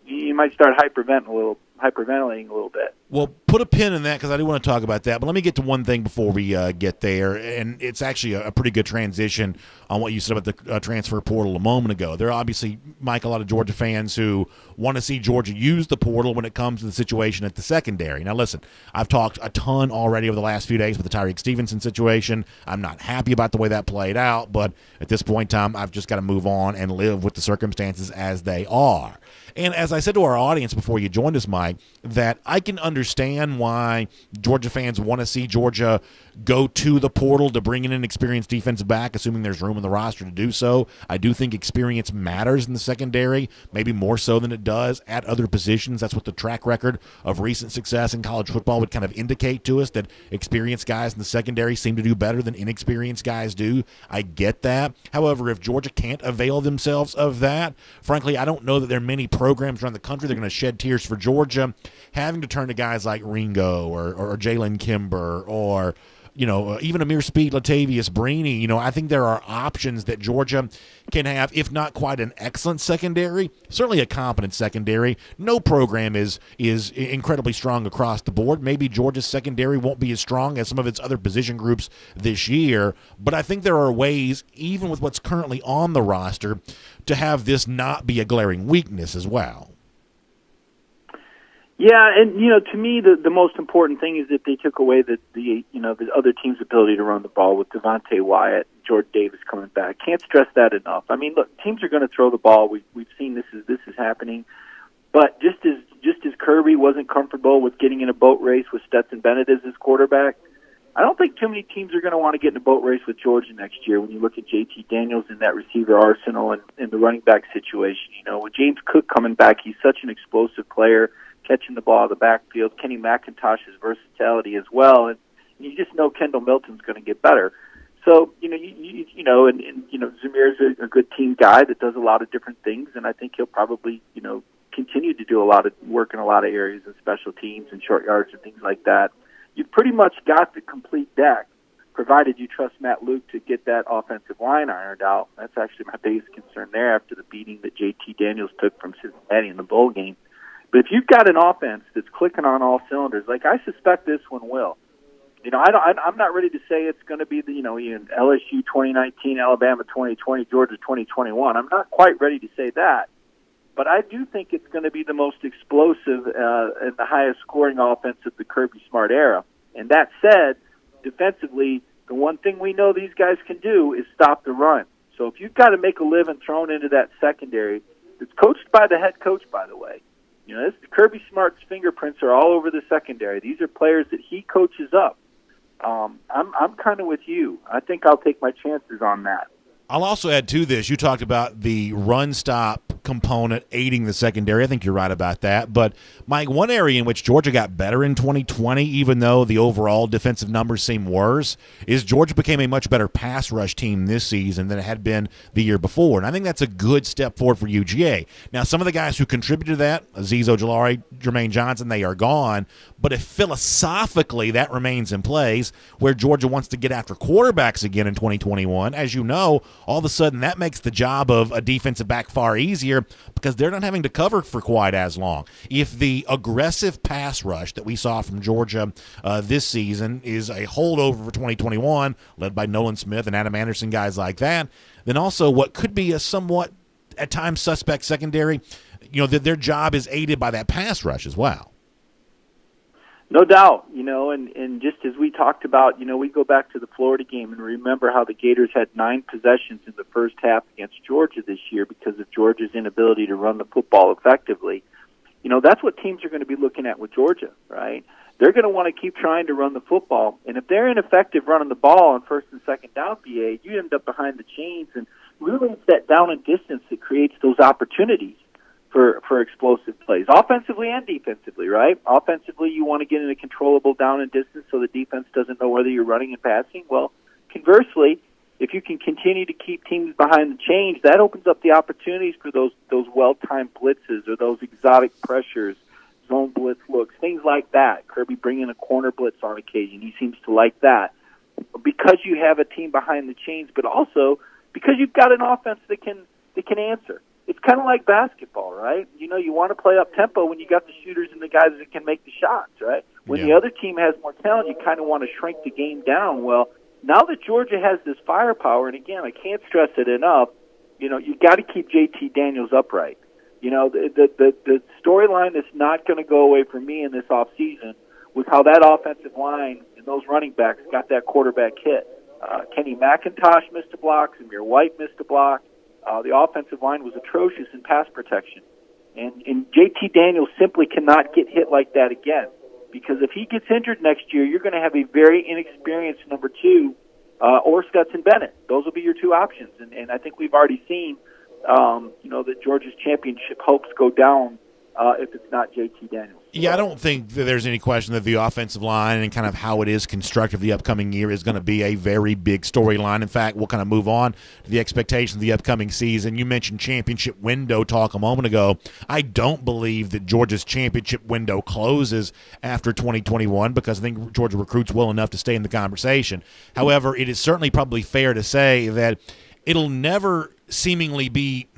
you might start hyperventilating a little bit. Well, put a pin in that because I do want to talk about that. But let me get to one thing before we get there, and it's actually a pretty good transition on what you said about the transfer portal a moment ago. There are obviously, Mike, a lot of Georgia fans who want to see Georgia use the portal when it comes to the situation at the secondary. Now, listen, I've talked a ton already over the last few days with the Tyreek Stevenson situation. I'm not happy about the way that played out, but at this point in time, I've just got to move on and live with the circumstances as they are. And as I said to our audience before you joined us, Mike, that I can understand why Georgia fans want to see Georgia go to the portal to bring in an experienced defensive back, assuming there's room in the roster to do so. I do think experience matters in the secondary, maybe more so than it does at other positions. That's what the track record of recent success in college football would kind of indicate to us, that experienced guys in the secondary seem to do better than inexperienced guys do. I get that. However, if Georgia can't avail themselves of that, frankly, I don't know that there are many programs around the country that are going to shed tears for Georgia having to turn to guys like Ringo or Jalen Kimber or even Amir Speed, Latavius Brini. I think there are options that Georgia can have, if not quite an excellent secondary, certainly a competent secondary. No program is incredibly strong across the board. Maybe Georgia's secondary won't be as strong as some of its other position groups this year, but I think there are ways, even with what's currently on the roster, to have this not be a glaring weakness as well. Yeah, and to me, the most important thing is that they took away the other team's ability to run the ball with Devontae Wyatt, Jordan Davis coming back. Can't stress that enough. I mean, look, teams are going to throw the ball. We've seen this is happening, but just as Kirby wasn't comfortable with getting in a boat race with Stetson Bennett as his quarterback, I don't think too many teams are going to want to get in a boat race with Georgia next year. When you look at JT Daniels in that receiver arsenal and the running back situation, with James Cook coming back, he's such an explosive player, catching the ball in the backfield. Kenny McIntosh's versatility as well. And, You just know Kendall Milton's going to get better. So, Zamir's a good team guy that does a lot of different things, and I think he'll probably, continue to do a lot of work in a lot of areas of special teams and short yards and things like that. You've pretty much got the complete deck, provided you trust Matt Luke to get that offensive line ironed out. That's actually my biggest concern there after the beating that JT Daniels took from Cincinnati in the bowl game. But if you've got an offense that's clicking on all cylinders, like I suspect this one will, I'm not ready to say it's going to be the, LSU 2019, Alabama 2020, Georgia 2021. I'm not quite ready to say that. But I do think it's going to be the most explosive and the highest scoring offense of the Kirby Smart era. And that said, defensively, the one thing we know these guys can do is stop the run. So if you've got to make a living thrown into that secondary, it's coached by the head coach, by the way. Kirby Smart's fingerprints are all over the secondary. These are players that he coaches up. I'm kind of with you. I think I'll take my chances on that. I'll also add to this. You talked about the run stop component aiding the secondary. I think you're right about that. But, Mike, one area in which Georgia got better in 2020, even though the overall defensive numbers seem worse, is Georgia became a much better pass rush team this season than it had been the year before. And I think that's a good step forward for UGA. Now, some of the guys who contributed to that, Azeez Ojulari, Jermaine Johnson, they are gone. But if philosophically that remains in place, where Georgia wants to get after quarterbacks again in 2021, as you know, all of a sudden that makes the job of a defensive back far easier because they're not having to cover for quite as long. If the aggressive pass rush that we saw from Georgia this season is a holdover for 2021, led by Nolan Smith and Adam Anderson, guys like that, then also what could be a somewhat, at times, suspect secondary, that their job is aided by that pass rush as well. No doubt, and just as we talked about, we go back to the Florida game and remember how the Gators had 9 possessions in the first half against Georgia this year because of Georgia's inability to run the football effectively. That's what teams are going to be looking at with Georgia, right? They're going to want to keep trying to run the football, and if they're ineffective running the ball on first and second down, BA, you end up behind the chains, and really it's that down and distance that creates those opportunities for explosive plays, offensively and defensively, right? Offensively, you want to get in a controllable down and distance so the defense doesn't know whether you're running and passing. Well, conversely, if you can continue to keep teams behind the chains, that opens up the opportunities for those well-timed blitzes or those exotic pressures, zone blitz looks, things like that. Kirby bringing a corner blitz on occasion. He seems to like that because you have a team behind the chains, but also because you've got an offense that can answer. It's kind of like basketball, right? You want to play up tempo when you got the shooters and the guys that can make the shots, right? When the other team has more talent, you kind of want to shrink the game down. Well, now that Georgia has this firepower, and again, I can't stress it enough, you got to keep JT Daniels upright. The storyline that's not going to go away for me in this offseason was how that offensive line and those running backs got that quarterback hit. Kenny McIntosh missed a block, Zamir White missed a block. The offensive line was atrocious in pass protection. And JT Daniels simply cannot get hit like that again. Because if he gets injured next year, you're going to have a very inexperienced number 2 or Stetson Bennett. Those will be your 2 options. And I think we've already seen, that Georgia's championship hopes go down if it's not JT Daniels. Yeah, I don't think that there's any question that the offensive line and kind of how it is constructed the upcoming year is going to be a very big storyline. In fact, we'll kind of move on to the expectations of the upcoming season. You mentioned championship window talk a moment ago. I don't believe that Georgia's championship window closes after 2021 because I think Georgia recruits well enough to stay in the conversation. However, it is certainly probably fair to say that it'll never seemingly be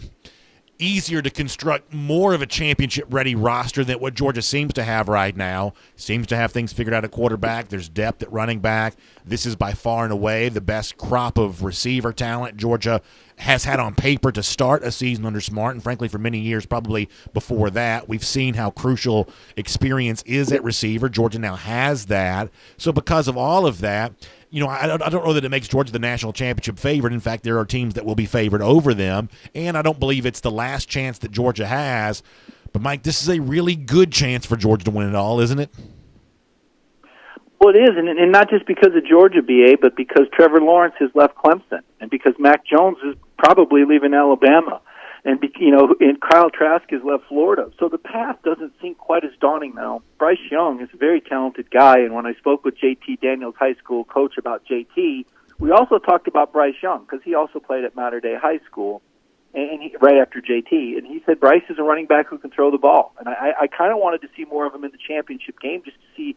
easier to construct more of a championship-ready roster than what Georgia seems to have right now. Seems to have things figured out at quarterback. There's depth at running back. This is by far and away the best crop of receiver talent Georgia has had on paper to start a season under Smart, and frankly for many years probably before that. We've seen how crucial experience is at receiver. Georgia now has that. So because of all of that, I don't know that it makes Georgia the national championship favorite. In fact, there are teams that will be favored over them, and I don't believe it's the last chance that Georgia has. But, Mike, this is a really good chance for Georgia to win it all, isn't it? Well, it is, and not just because of Georgia, BA, but because Trevor Lawrence has left Clemson and because Mac Jones is probably leaving Alabama. And Kyle Trask has left Florida, so the path doesn't seem quite as daunting now. Bryce Young is a very talented guy, and when I spoke with JT Daniels, high school coach, about JT, we also talked about Bryce Young because he also played at Mater Dei High School, and right after JT, and he said Bryce is a running back who can throw the ball, and I kind of wanted to see more of him in the championship game just to see,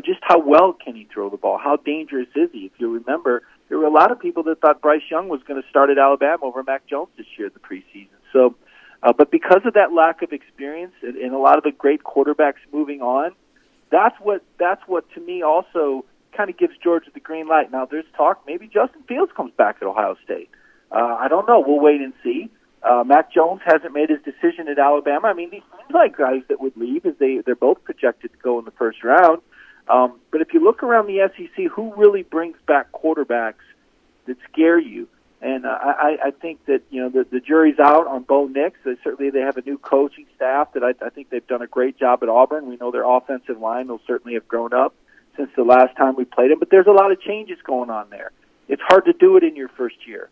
just how well can he throw the ball, how dangerous is he? If you remember, there were a lot of people that thought Bryce Young was going to start at Alabama over Mac Jones this year in the preseason. So, but because of that lack of experience and a lot of the great quarterbacks moving on, that's what to me also kind of gives Georgia the green light. Now, there's talk maybe Justin Fields comes back at Ohio State. I don't know. We'll wait and see. Mac Jones hasn't made his decision at Alabama. I mean, these seem like guys that would leave as they're both projected to go in the first round. But if you look around the SEC, who really brings back quarterbacks that scare you? And I think that the jury's out on Bo Nix. Certainly, they have a new coaching staff that I think they've done a great job at Auburn. We know their offensive line will certainly have grown up since the last time we played them. But there's a lot of changes going on there. It's hard to do it in your first year.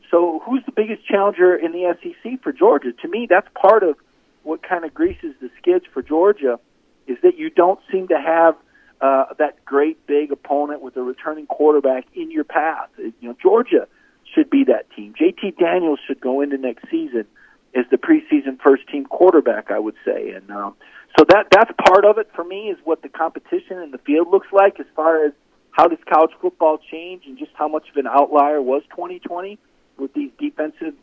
So who's the biggest challenger in the SEC for Georgia? To me, that's part of what kind of greases the skids for Georgia, is that you don't seem to have that great big opponent with a returning quarterback in your path. Georgia should be that team. JT Daniels should go into next season as the preseason first-team quarterback, I would say. And so that's part of it for me, is what the competition in the field looks like as far as how does college football change and just how much of an outlier was 2020 with these defensive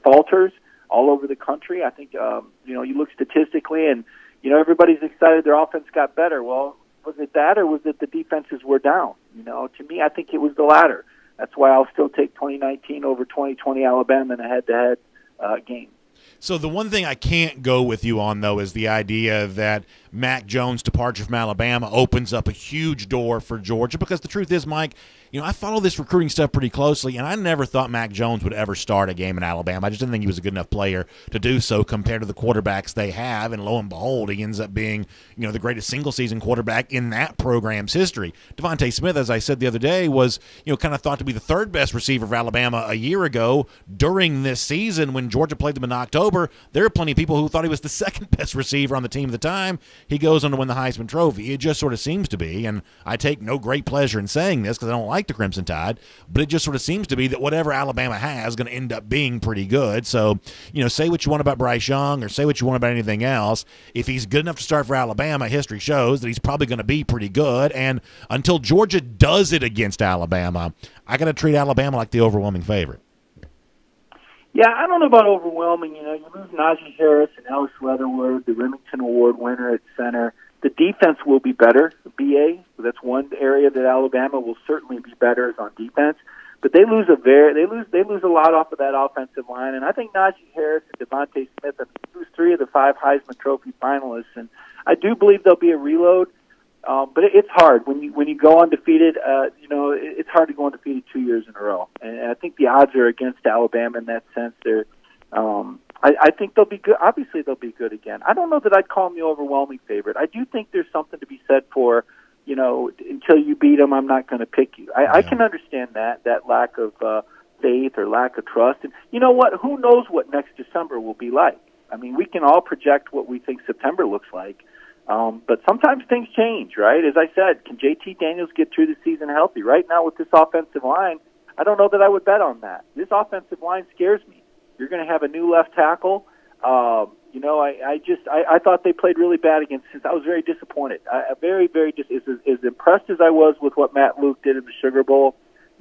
falters all over the country. I think, you look statistically and, everybody's excited their offense got better. Well, was it that or was it the defenses were down? To me, I think it was the latter. That's why I'll still take 2019 over 2020 Alabama in a head-to-head game. So the one thing I can't go with you on, though, is the idea that Mac Jones' departure from Alabama opens up a huge door for Georgia, because the truth is, Mike, I follow this recruiting stuff pretty closely, and I never thought Mac Jones would ever start a game in Alabama. I just didn't think he was a good enough player to do so compared to the quarterbacks they have, and lo and behold, he ends up being, the greatest single-season quarterback in that program's history. Devontae Smith, as I said the other day, was, kind of thought to be the third best receiver for Alabama a year ago. During this season, when Georgia played them in October, there are plenty of people who thought he was the second best receiver on the team at the time. He goes on to win the Heisman Trophy. It just sort of seems to be, and I take no great pleasure in saying this because I don't like the Crimson Tide, but it just sort of seems to be that whatever Alabama has is going to end up being pretty good. So, say what you want about Bryce Young or say what you want about anything else. If he's good enough to start for Alabama, history shows that he's probably going to be pretty good. And until Georgia does it against Alabama, I got to treat Alabama like the overwhelming favorite. Yeah, I don't know about overwhelming. You lose Najee Harris and Alex Leatherwood, the Remington Award winner at center. The defense will be better. BA, that's one area that Alabama will certainly be better is on defense. But they lose a lot off of that offensive line, and I think Najee Harris and Devontae Smith have lose 3 of the 5 Heisman Trophy finalists, and I do believe there'll be a reload. But it's hard when you go undefeated. It's hard to go undefeated 2 years in a row, and I think the odds are against Alabama in that sense. I think they'll be good. Obviously, they'll be good again. I don't know that I'd call them the overwhelming favorite. I do think there's something to be said for, until you beat them, I'm not going to pick you. I can understand that lack of faith or lack of trust. And you know what? Who knows what next December will be like? I mean, we can all project what we think September looks like. But sometimes things change, right? As I said, can JT Daniels get through the season healthy? Right now with this offensive line, I don't know that I would bet on that. This offensive line scares me. You're going to have a new left tackle. I thought they played really bad against since I was very disappointed. Very as impressed as I was with what Matt Luke did in the Sugar Bowl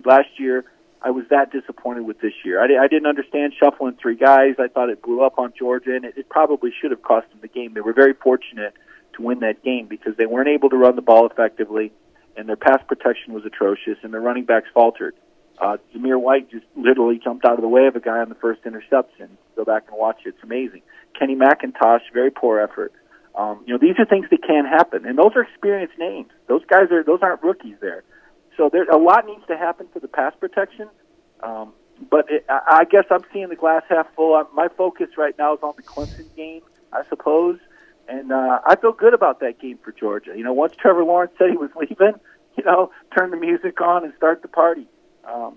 last year, I was that disappointed with this year. I didn't understand shuffling 3 guys. I thought it blew up on Georgia, and it probably should have cost them the game. They were very fortunate to win that game because they weren't able to run the ball effectively, and their pass protection was atrocious, and their running backs faltered. Zamir White just literally jumped out of the way of a guy on the first interception. Go back and watch it. It's amazing. Kenny McIntosh, very poor effort. These are things that can happen, and those are experienced names. Those aren't rookies there. So a lot needs to happen for the pass protection. But I guess I'm seeing the glass half full. My focus right now is on the Clemson game, I suppose. And I feel good about that game for Georgia. Once Trevor Lawrence said he was leaving, turn the music on and start the party.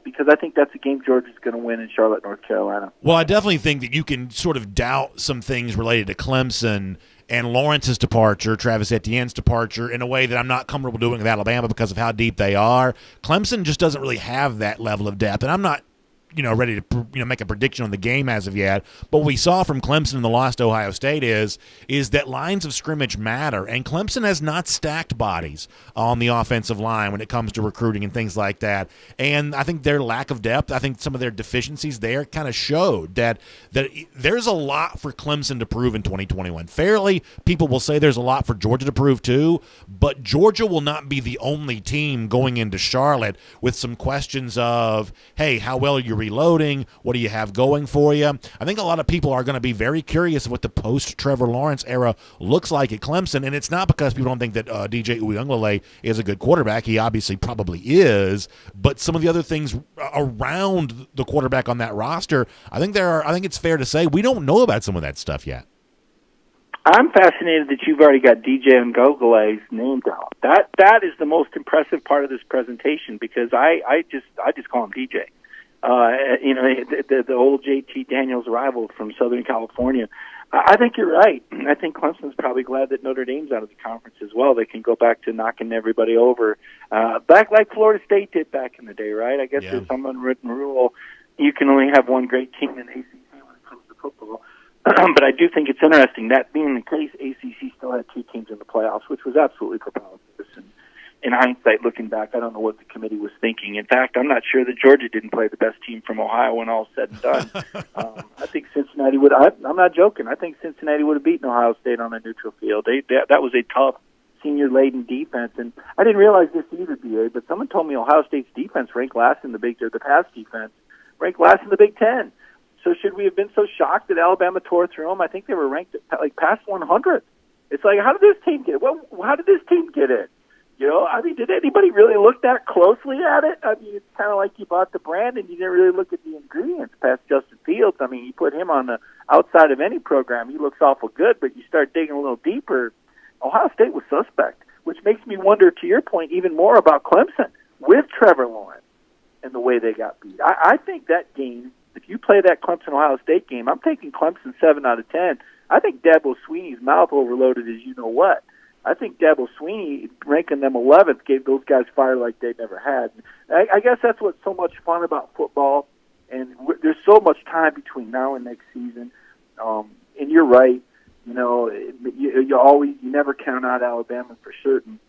because I think that's a game Georgia's going to win in Charlotte, North Carolina. Well, I definitely think that you can sort of doubt some things related to Clemson and Lawrence's departure, Travis Etienne's departure, in a way that I'm not comfortable doing with Alabama because of how deep they are. Clemson just doesn't really have that level of depth, and I'm not ready to make a prediction on the game as of yet. But what we saw from Clemson in the loss to Ohio State is that lines of scrimmage matter, and Clemson has not stacked bodies on the offensive line when it comes to recruiting and things like that. And I think their lack of depth, I think some of their deficiencies there kind of showed that there's a lot for Clemson to prove in 2021. Fairly, people will say there's a lot for Georgia to prove too, but Georgia will not be the only team going into Charlotte with some questions of, hey, how well are you reloading? What do you have going for you? I think a lot of people are going to be very curious of what the post-Trevor Lawrence era looks like at Clemson, and it's not because people don't think that DJ Uiagalelei is a good quarterback. He obviously probably is, but some of the other things around the quarterback on that roster, I think it's fair to say we don't know about some of that stuff yet. I'm fascinated that you've already got DJ Uiagalelei's name down. That is the most impressive part of this presentation, because I just call him DJ. The old JT Daniels rival from Southern California. I think you're right. I think Clemson's probably glad that Notre Dame's out of the conference as well. They can go back to knocking everybody over, back like Florida State did back in the day, right? I guess there's some unwritten rule. You can only have one great team in ACC when it comes to football. But I do think it's interesting. That being the case, ACC still had two teams in the playoffs, which was absolutely preposterous. And in hindsight, looking back, I don't know what the committee was thinking. In fact, I'm not sure that Georgia didn't play the best team from Ohio when all's said and done. I think Cincinnati would. I'm not joking. I think Cincinnati would have beaten Ohio State on a neutral field. That was a tough, senior-laden defense, and I didn't realize this either, BA. But someone told me Ohio State's defense ranked last in the the pass defense ranked last in the Big Ten. So should we have been so shocked that Alabama tore through them? I think they were ranked like past 100. It's like, how did this team get it? Well, how did this team get it? Did anybody really look that closely at it? I mean, it's kind of like you bought the brand and you didn't really look at the ingredients past Justin Fields. I mean, you put him on the outside of any program, he looks awful good, but you start digging a little deeper. Ohio State was suspect, which makes me wonder, to your point, even more about Clemson with Trevor Lawrence and the way they got beat. I think that game, if you play that Clemson-Ohio State game, I'm taking Clemson 7 out of 10. I think Dabo Swinney's mouth overloaded as you know what. I think Dabo Swinney, ranking them 11th, gave those guys fire like they never had. I guess that's what's so much fun about football, and there's so much time between now and next season. And you're right, you never count out Alabama for certain.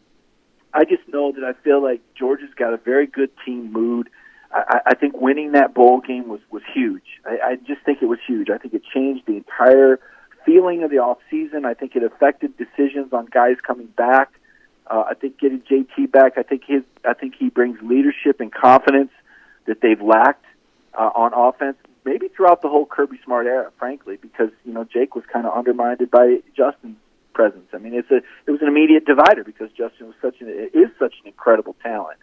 I just know that I feel like Georgia's got a very good team mood. I think winning that bowl game was huge. I just think it was huge. I think it changed the entire feeling of the off season. I think it affected decisions on guys coming back. I think getting JT back, I think he brings leadership and confidence that they've lacked on offense, maybe throughout the whole Kirby Smart era, frankly, because Jake was kind of undermined by Justin's presence. I mean, it was an immediate divider because Justin is such an incredible talent.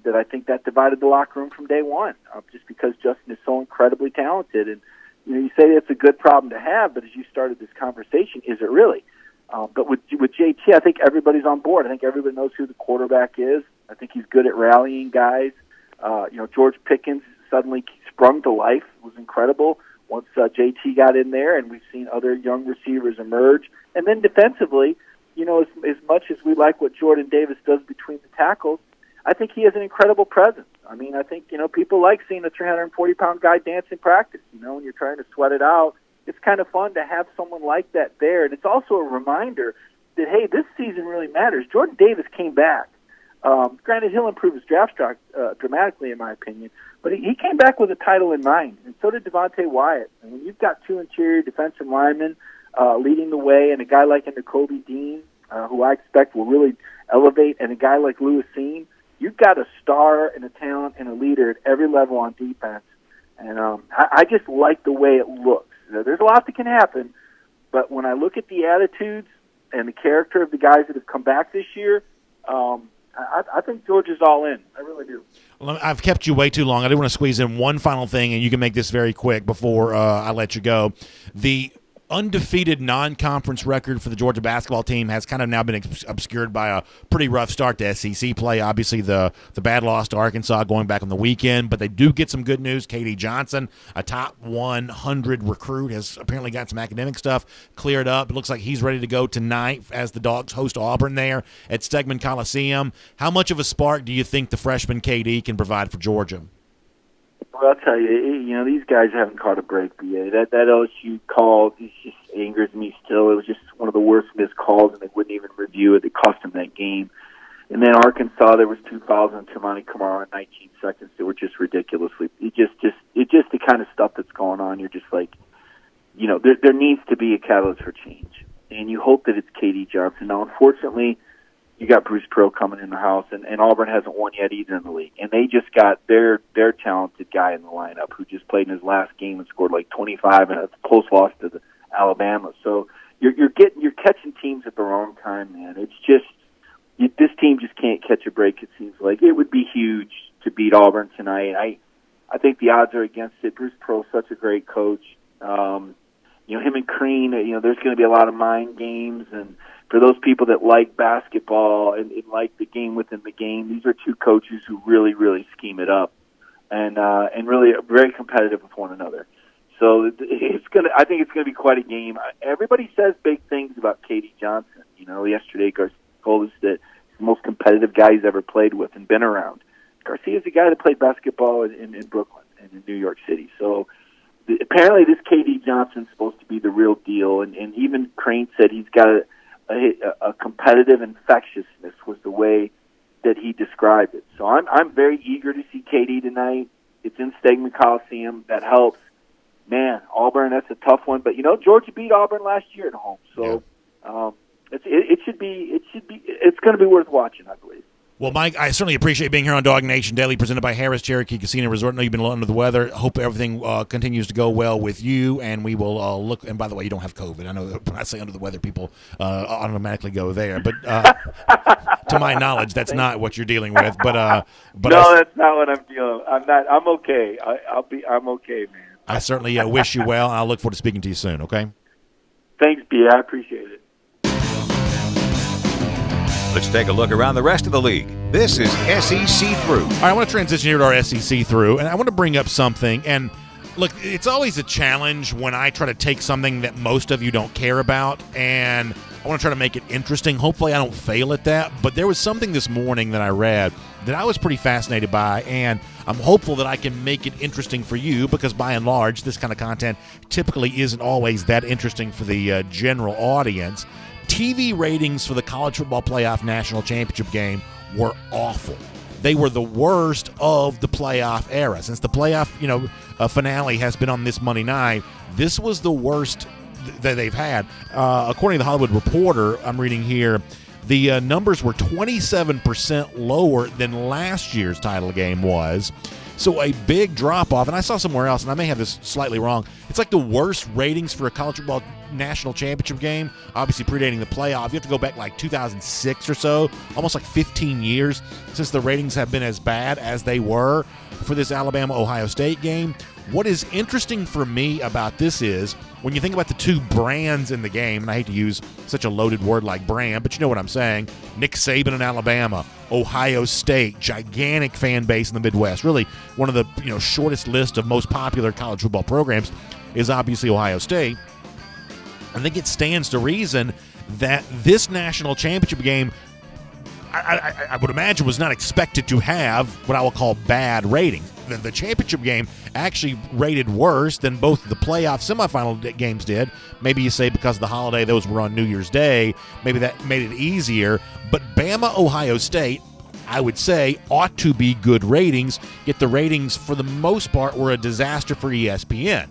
That I think that divided the locker room from day one, just because Justin is so incredibly talented. And you say it's a good problem to have, but as you started this conversation, is it really? But with JT, I think everybody's on board. I think everybody knows who the quarterback is. I think he's good at rallying guys. George Pickens suddenly sprung to life. It was incredible once JT got in there, and we've seen other young receivers emerge. And then defensively, as much as we like what Jordan Davis does between the tackles, I think he has an incredible presence. I mean, I think, people like seeing a 340-pound guy dance in practice. When you're trying to sweat it out, it's kind of fun to have someone like that there. And it's also a reminder that, hey, this season really matters. Jordan Davis came back. Granted, he'll improve his draft stock dramatically, in my opinion, but he came back with a title in mind, and so did Devontae Wyatt. And when you've got two interior defensive linemen leading the way, and a guy like N'Kobe Dean, who I expect will really elevate, and a guy like Lewis Seen, you've got a star and a talent and a leader at every level on defense. And I just like the way it looks. There's a lot that can happen, but when I look at the attitudes and the character of the guys that have come back this year, I think Georgia's all in. I really do. Well, I've kept you way too long. I do want to squeeze in one final thing, and you can make this very quick before I let you go. undefeated non-conference record for the Georgia basketball team has kind of now been obscured by a pretty rough start to SEC play. Obviously, the bad loss to Arkansas going back on the weekend, but they do get some good news. Katie Johnson, a top 100 recruit, has apparently got some academic stuff cleared up. It looks like he's ready to go tonight as the Dogs host Auburn there at Stegman Coliseum. How much of a spark do you think the freshman KD can provide for Georgia? Well, I'll tell you, these guys haven't caught a break, BA. That LSU call just angers me still. It was just one of the worst missed calls, and they wouldn't even review it. It cost them that game. And then Arkansas, there was 2 fouls on Tamani Kamara in 19 seconds that were just ridiculously. It's just the kind of stuff that's going on. You're just like, there needs to be a catalyst for change, and you hope that it's Katie Johnson. Now, unfortunately, you got Bruce Pearl coming in the house, and Auburn hasn't won yet either in the league. And they just got their talented guy in the lineup who just played in his last game and scored like 25 and a close loss to the Alabama. So you're catching teams at the wrong time, man. It's just this team just can't catch a break. It seems like it would be huge to beat Auburn tonight. I think the odds are against it. Bruce Pearl's such a great coach. Him and Crean. There's going to be a lot of mind games and. For those people that like basketball and like the game within the game, these are two coaches who really, really scheme it up and really are very competitive with one another. So I think it's gonna be quite a game. Everybody says big things about Katie Johnson. Yesterday Garcia told us that he's the most competitive guy he's ever played with and been around. Garcia's a guy that played basketball in Brooklyn and in New York City. So apparently this Katie Johnson's supposed to be the real deal, and even Crane said he's got a competitive infectiousness was the way that he described it. So I'm very eager to see Katie tonight. It's in Stegman Coliseum. That helps. Man, Auburn, that's a tough one. But Georgia beat Auburn last year at home. So it's going to be worth watching, I believe. Well, Mike, I certainly appreciate being here on DawgNation Daily, presented by Harris Cherokee Casino Resort. I know you've been a little under the weather. Hope everything continues to go well with you, and we will look. And by the way, you don't have COVID. I know that when I say under the weather, people automatically go there. But to my knowledge, that's not what you're dealing with. But no, that's not what I'm dealing with. I'm not. I'm okay. I'm okay, man. I certainly wish you well, and I'll look forward to speaking to you soon. Okay. Thanks, B. I appreciate it. Let's take a look around the rest of the league. This is SEC Through. All right, I want to transition here to our SEC Through, and I want to bring up something. And look, it's always a challenge when I try to take something that most of you don't care about, and I want to try to make it interesting. Hopefully I don't fail at that. But there was something this morning that I read that I was pretty fascinated by, and I'm hopeful that I can make it interesting for you because, by and large, this kind of content typically isn't always that interesting for the general audience. TV ratings for the College Football Playoff National Championship game were awful. They were the worst of the playoff era. Since the playoff, finale has been on this Monday night, this was the worst that they've had. According to the Hollywood Reporter, I'm reading here, the numbers were 27% lower than last year's title game was. So a big drop-off, and I saw somewhere else, and I may have this slightly wrong, it's like the worst ratings for a college football national championship game, obviously predating the playoff. You have to go back like 2006 or so, almost like 15 years since the ratings have been as bad as they were for this Alabama-Ohio State game. What is interesting for me about this is when you think about the two brands in the game, and I hate to use such a loaded word like brand, but you know what I'm saying, Nick Saban in Alabama, Ohio State, gigantic fan base in the Midwest. Really, one of the shortest list of most popular college football programs is obviously Ohio State. I think it stands to reason that this national championship game, I would imagine, was not expected to have what I will call bad ratings. The championship game actually rated worse than both the playoff semifinal games did. Maybe you say because of the holiday, those were on New Year's Day. Maybe that made it easier. But Bama, Ohio State, I would say, ought to be good ratings, yet the ratings, for the most part, were a disaster for ESPN.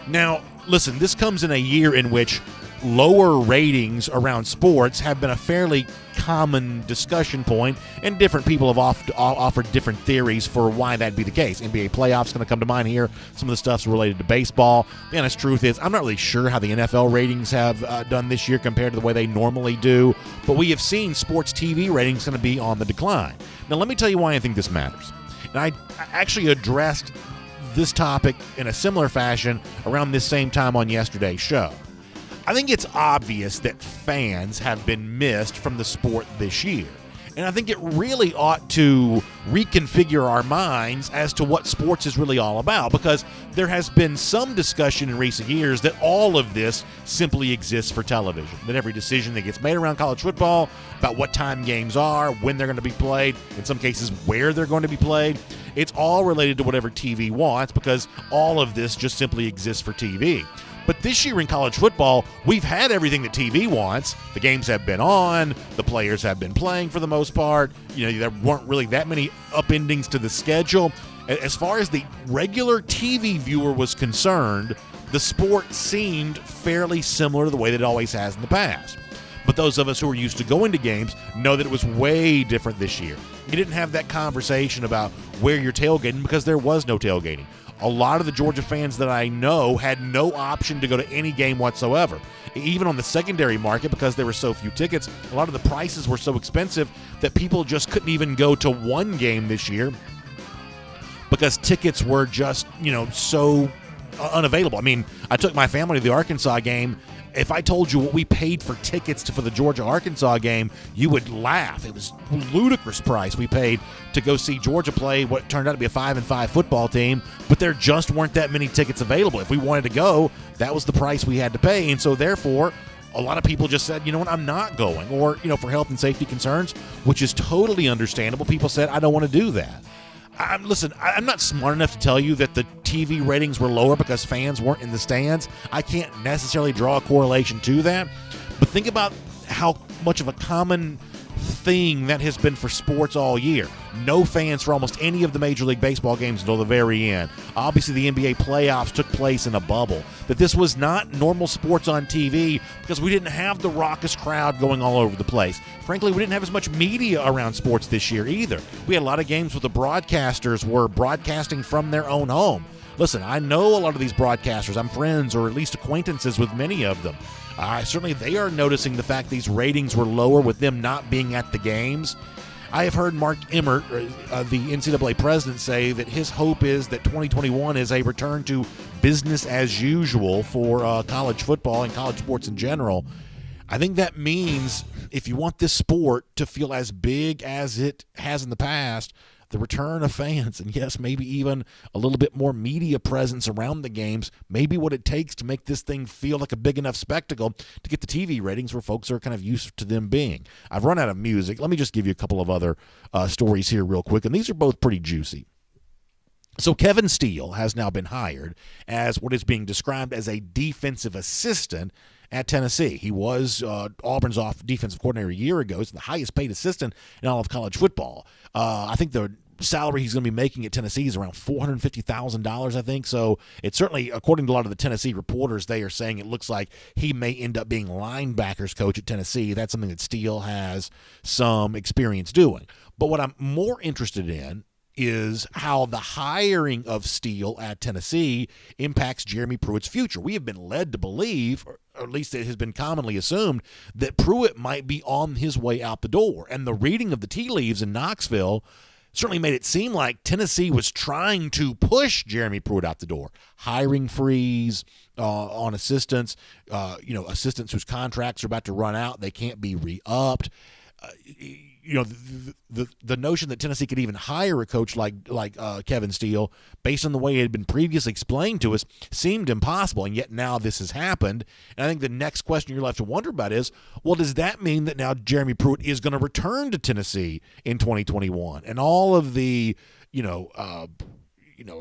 Now, listen, this comes in a year in which lower ratings around sports have been a fairly common discussion point, and different people have offered different theories for why that'd be the case. NBA playoffs going to come to mind here. Some of the stuff's related to baseball. The honest truth is, I'm not really sure how the NFL ratings have done this year compared to the way they normally do, but we have seen sports TV ratings going to be on the decline. Now, let me tell you why I think this matters. And I actually addressed this topic in a similar fashion around this same time on yesterday's show. I think it's obvious that fans have been missed from the sport this year. And I think it really ought to reconfigure our minds as to what sports is really all about, because there has been some discussion in recent years that all of this simply exists for television, that every decision that gets made around college football about what time games are, when they're going to be played, in some cases where they're going to be played, it's all related to whatever TV wants, because all of this just simply exists for TV. But this year in college football, we've had everything that TV wants. The games have been on. The players have been playing for the most part. There weren't really that many upendings to the schedule. As far as the regular TV viewer was concerned, the sport seemed fairly similar to the way that it always has in the past. But those of us who are used to going to games know that it was way different this year. You didn't have that conversation about where you're tailgating because there was no tailgating. A lot of the Georgia fans that I know had no option to go to any game whatsoever. Even on the secondary market, because there were so few tickets, a lot of the prices were so expensive that people just couldn't even go to one game this year because tickets were just, so unavailable. I mean, I took my family to the Arkansas game. If I told you what we paid for tickets for the Georgia-Arkansas game, you would laugh. It was a ludicrous price we paid to go see Georgia play what turned out to be a 5-5 football team, but there just weren't that many tickets available. If we wanted to go, that was the price we had to pay, and so therefore, a lot of people just said, you know what, I'm not going. Or, for health and safety concerns, which is totally understandable, people said, I don't want to do that. Listen, I'm not smart enough to tell you that the TV ratings were lower because fans weren't in the stands. I can't necessarily draw a correlation to that. But think about how much of a common thing that has been for sports all year. No fans for almost any of the Major League Baseball games until the very end. Obviously, the NBA playoffs took place in a bubble. That this was not normal sports on TV because we didn't have the raucous crowd going all over the place. Frankly, we didn't have as much media around sports this year either. We had a lot of games where the broadcasters were broadcasting from their own home. Listen, I know a lot of these broadcasters. I'm friends or at least acquaintances with many of them. Certainly they are noticing the fact these ratings were lower with them not being at the games. I have heard Mark Emmert, the NCAA president, say that his hope is that 2021 is a return to business as usual for college football and college sports in general. I think that means if you want this sport to feel as big as it has in the past, the return of fans, and yes, maybe even a little bit more media presence around the games, may be what it takes to make this thing feel like a big enough spectacle to get the TV ratings where folks are kind of used to them being. I've run out of music. Let me just give you a couple of other stories here real quick, and these are both pretty juicy. So Kevin Steele has now been hired as what is being described as a defensive assistant at Tennessee. He was Auburn's defensive coordinator a year ago. He's the highest paid assistant in all of college football. I think the salary he's going to be making at Tennessee is around $450,000, I think. So it's certainly, according to a lot of the Tennessee reporters, they are saying it looks like he may end up being linebackers coach at Tennessee. That's something that Steele has some experience doing. But what I'm more interested in is how the hiring of Steele at Tennessee impacts Jeremy Pruitt's future. We have been led to believe, or at least it has been commonly assumed, that Pruitt might be on his way out the door. And the reading of the tea leaves in Knoxville certainly made it seem like Tennessee was trying to push Jeremy Pruitt out the door. Hiring freeze on assistants, assistants whose contracts are about to run out, they can't be re-upped. The notion that Tennessee could even hire a coach like Kevin Steele, based on the way it had been previously explained to us, seemed impossible, and yet now this has happened. And I think the next question you're left to wonder about is, well, does that mean that now Jeremy Pruitt is going to return to Tennessee in 2021? And all of the,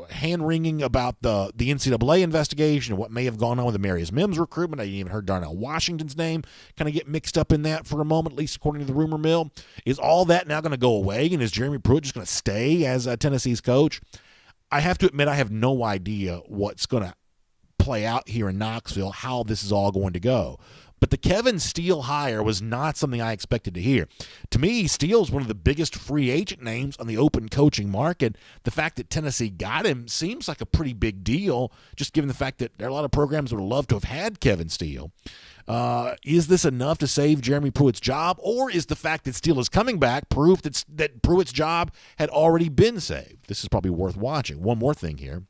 hand-wringing about the NCAA investigation and what may have gone on with the Marius Mims recruitment. I even heard Darnell Washington's name kind of get mixed up in that for a moment, at least according to the rumor mill. Is all that now going to go away, and is Jeremy Pruitt just going to stay as Tennessee's coach? I have to admit I have no idea what's going to play out here in Knoxville, how this is all going to go. But the Kevin Steele hire was not something I expected to hear. To me, Steele's one of the biggest free agent names on the open coaching market. The fact that Tennessee got him seems like a pretty big deal, just given the fact that there are a lot of programs that would love to have had Kevin Steele. Is this enough to save Jeremy Pruitt's job, or is the fact that Steele is coming back proof that Pruitt's job had already been saved? This is probably worth watching. One more thing here.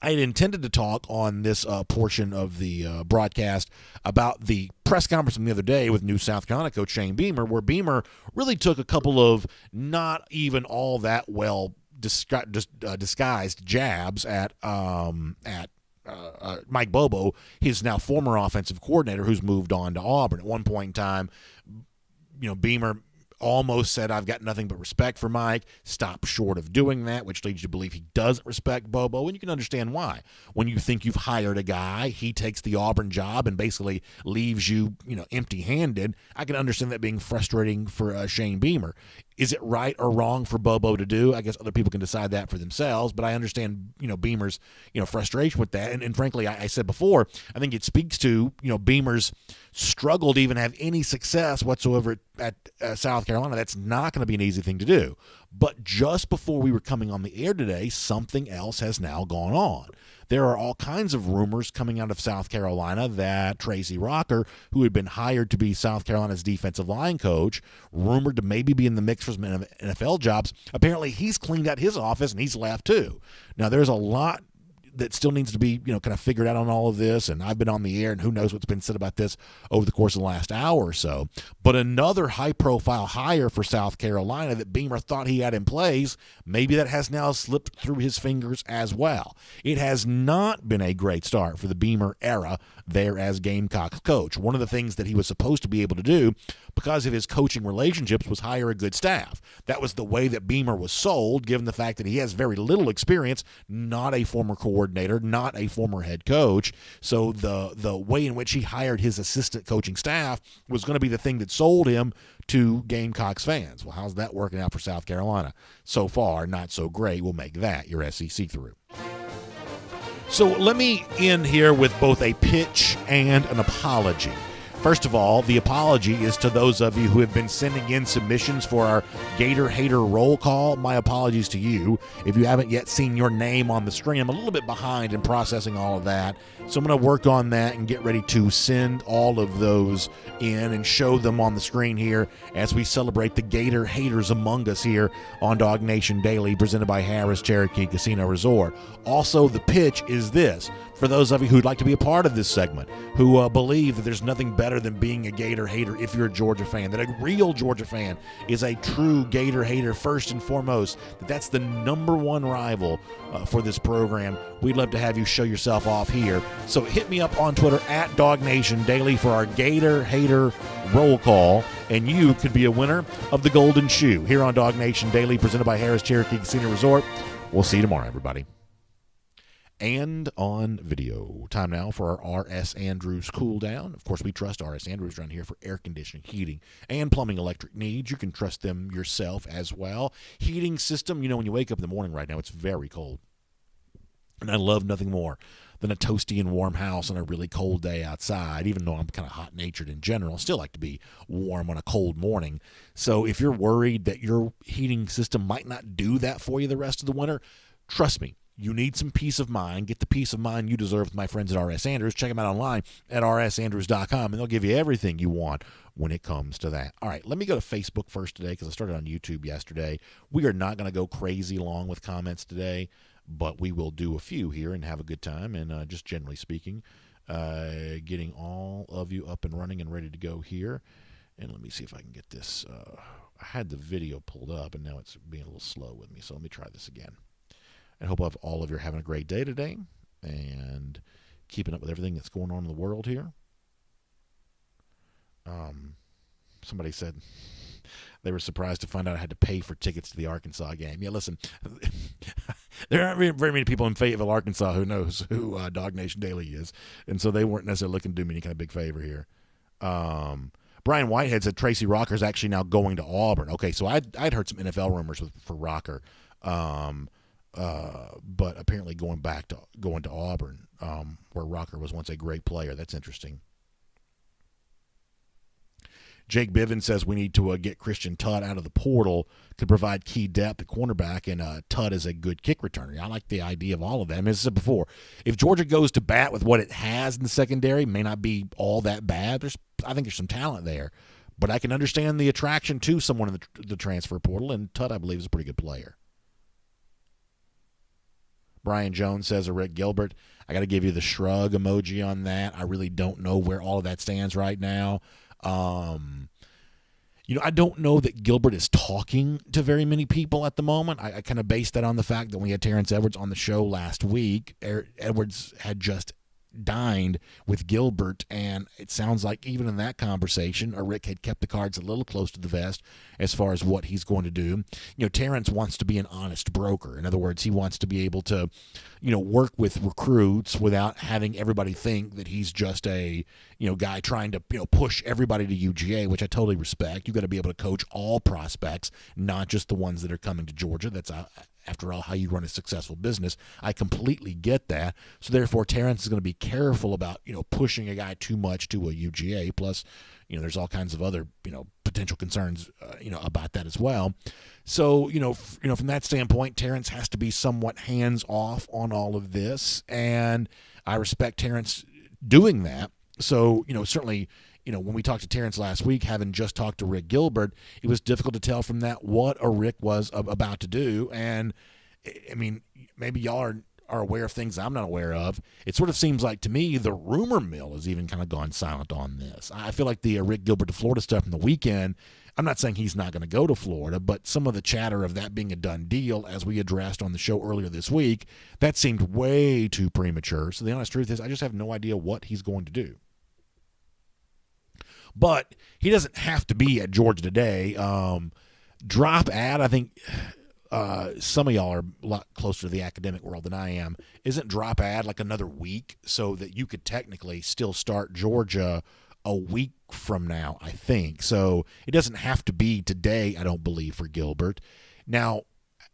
I had intended to talk on this portion of the broadcast about the press conference from the other day with new South Carolina coach Shane Beamer, where Beamer really took a couple of not even all that well disguised jabs at Mike Bobo, his now former offensive coordinator, who's moved on to Auburn. At one point in time, Beamer almost said, "I've got nothing but respect for Mike." Stopped short of doing that, which leads you to believe he doesn't respect Bobo, and you can understand why. When you think you've hired a guy, he takes the Auburn job and basically leaves you, empty-handed. I can understand that being frustrating for Shane Beamer. Is it right or wrong for Bobo to do? I guess other people can decide that for themselves, but I understand, Beamer's, frustration with that. And frankly, I said before, I think it speaks to, Beamer's struggle to even have any success whatsoever at South Carolina. That's not going to be an easy thing to do. But just before we were coming on the air today, something else has now gone on. There are all kinds of rumors coming out of South Carolina that Tracy Rocker, who had been hired to be South Carolina's defensive line coach, rumored to maybe be in the mix for some NFL jobs, apparently he's cleaned out his office and he's left too. Now, there's a lot that still needs to be, kind of figured out on all of this, and I've been on the air, and who knows what's been said about this over the course of the last hour or so. But another high-profile hire for South Carolina that Beamer thought he had in place, maybe that has now slipped through his fingers as well. It has not been a great start for the Beamer era there as Gamecocks coach. One of the things that he was supposed to be able to do, because of his coaching relationships, was hire a good staff. That was the way that Beamer was sold, given the fact that he has very little experience, not a former coordinator, not a former head coach. So the way in which he hired his assistant coaching staff was going to be the thing that sold him to Gamecocks fans. Well, how's that working out for South Carolina? So far, not so great. We'll make that your SEC through. So let me end here with both a pitch and an apology. First of all, the apology is to those of you who have been sending in submissions for our Gator Hater roll call. My apologies to you. If you haven't yet seen your name on the screen, I'm a little bit behind in processing all of that. So I'm going to work on that and get ready to send all of those in and show them on the screen here as we celebrate the Gator Haters among us here on DawgNation Daily, presented by Harris Cherokee Casino Resort. Also, the pitch is this. For those of you who'd like to be a part of this segment, who believe that there's nothing better than being a Gator hater if you're a Georgia fan, that a real Georgia fan is a true Gator hater first and foremost, that's the number one rival for this program, we'd love to have you show yourself off here. So hit me up on Twitter at DawgNation Daily for our Gator Hater roll call, and you could be a winner of the Golden Shoe here on DawgNation Daily, presented by Harris Cherokee Casino Resort. We'll see you tomorrow, everybody. And on video. Time now for our R.S. Andrews cool down. Of course, we trust R.S. Andrews around here for air conditioning, heating, and plumbing electric needs. You can trust them yourself as well. Heating system, when you wake up in the morning right now, it's very cold. And I love nothing more than a toasty and warm house on a really cold day outside. Even though I'm kind of hot-natured in general, I still like to be warm on a cold morning. So if you're worried that your heating system might not do that for you the rest of the winter, trust me. You need some peace of mind. Get the peace of mind you deserve with my friends at R.S. Andrews. Check them out online at rsandrews.com, and they'll give you everything you want when it comes to that. All right, let me go to Facebook first today because I started on YouTube yesterday. We are not going to go crazy long with comments today, but we will do a few here and have a good time. And just generally speaking, getting all of you up and running and ready to go here. And let me see if I can get this. I had the video pulled up, and now it's being a little slow with me, so let me try this again. I hope all of you are having a great day today and keeping up with everything that's going on in the world here. Somebody said they were surprised to find out I had to pay for tickets to the Arkansas game. Yeah, listen, there aren't very many people in Fayetteville, Arkansas who knows who DawgNation Daily is, and so they weren't necessarily looking to do me any kind of big favor here. Brian Whitehead said Tracy Rocker's actually now going to Auburn. Okay, so I'd heard some NFL rumors for Rocker. But apparently going to Auburn, where Rocker was once a great player. That's interesting. Jake Bivens says we need to get Christian Tutt out of the portal to provide key depth at cornerback, and Tutt is a good kick returner. I like the idea of all of them. As I said before, if Georgia goes to bat with what it has in the secondary, may not be all that bad. I think there's some talent there, but I can understand the attraction to someone in the transfer portal, and Tutt, I believe, is a pretty good player. Brian Jones says, Rick Gilbert. I got to give you the shrug emoji on that. I really don't know where all of that stands right now. I don't know that Gilbert is talking to very many people at the moment. I kind of based that on the fact that when we had Terrence Edwards on the show last week, Edwards had just dined with Gilbert, and it sounds like even in that conversation, Rick had kept the cards a little close to the vest as far as what he's going to do. Terrence wants to be an honest broker. In other words, he wants to be able to, work with recruits without having everybody think that he's just a, guy trying to, push everybody to UGA, which I totally respect. You got to be able to coach all prospects, not just the ones that are coming to Georgia. That's after all, how you run a successful business. I completely get that. So therefore, Terrence is going to be careful about, pushing a guy too much to a UGA. Plus, there's all kinds of other, potential concerns, about that as well. So, from that standpoint, Terrence has to be somewhat hands off on all of this. And I respect Terrence doing that. So, certainly, when we talked to Terrence last week, having just talked to Rick Gilbert, it was difficult to tell from that what a Rick was about to do. And, I mean, maybe y'all are aware of things I'm not aware of. It sort of seems like to me the rumor mill has even kind of gone silent on this. I feel like the Rick Gilbert to Florida stuff in the weekend, I'm not saying he's not going to go to Florida, but some of the chatter of that being a done deal, as we addressed on the show earlier this week, that seemed way too premature. So the honest truth is I just have no idea what he's going to do. But he doesn't have to be at Georgia today. Drop ad, I think some of y'all are a lot closer to the academic world than I am. Isn't drop ad like another week so that you could technically still start Georgia a week from now, I think. So it doesn't have to be today, I don't believe, for Gilbert. Now,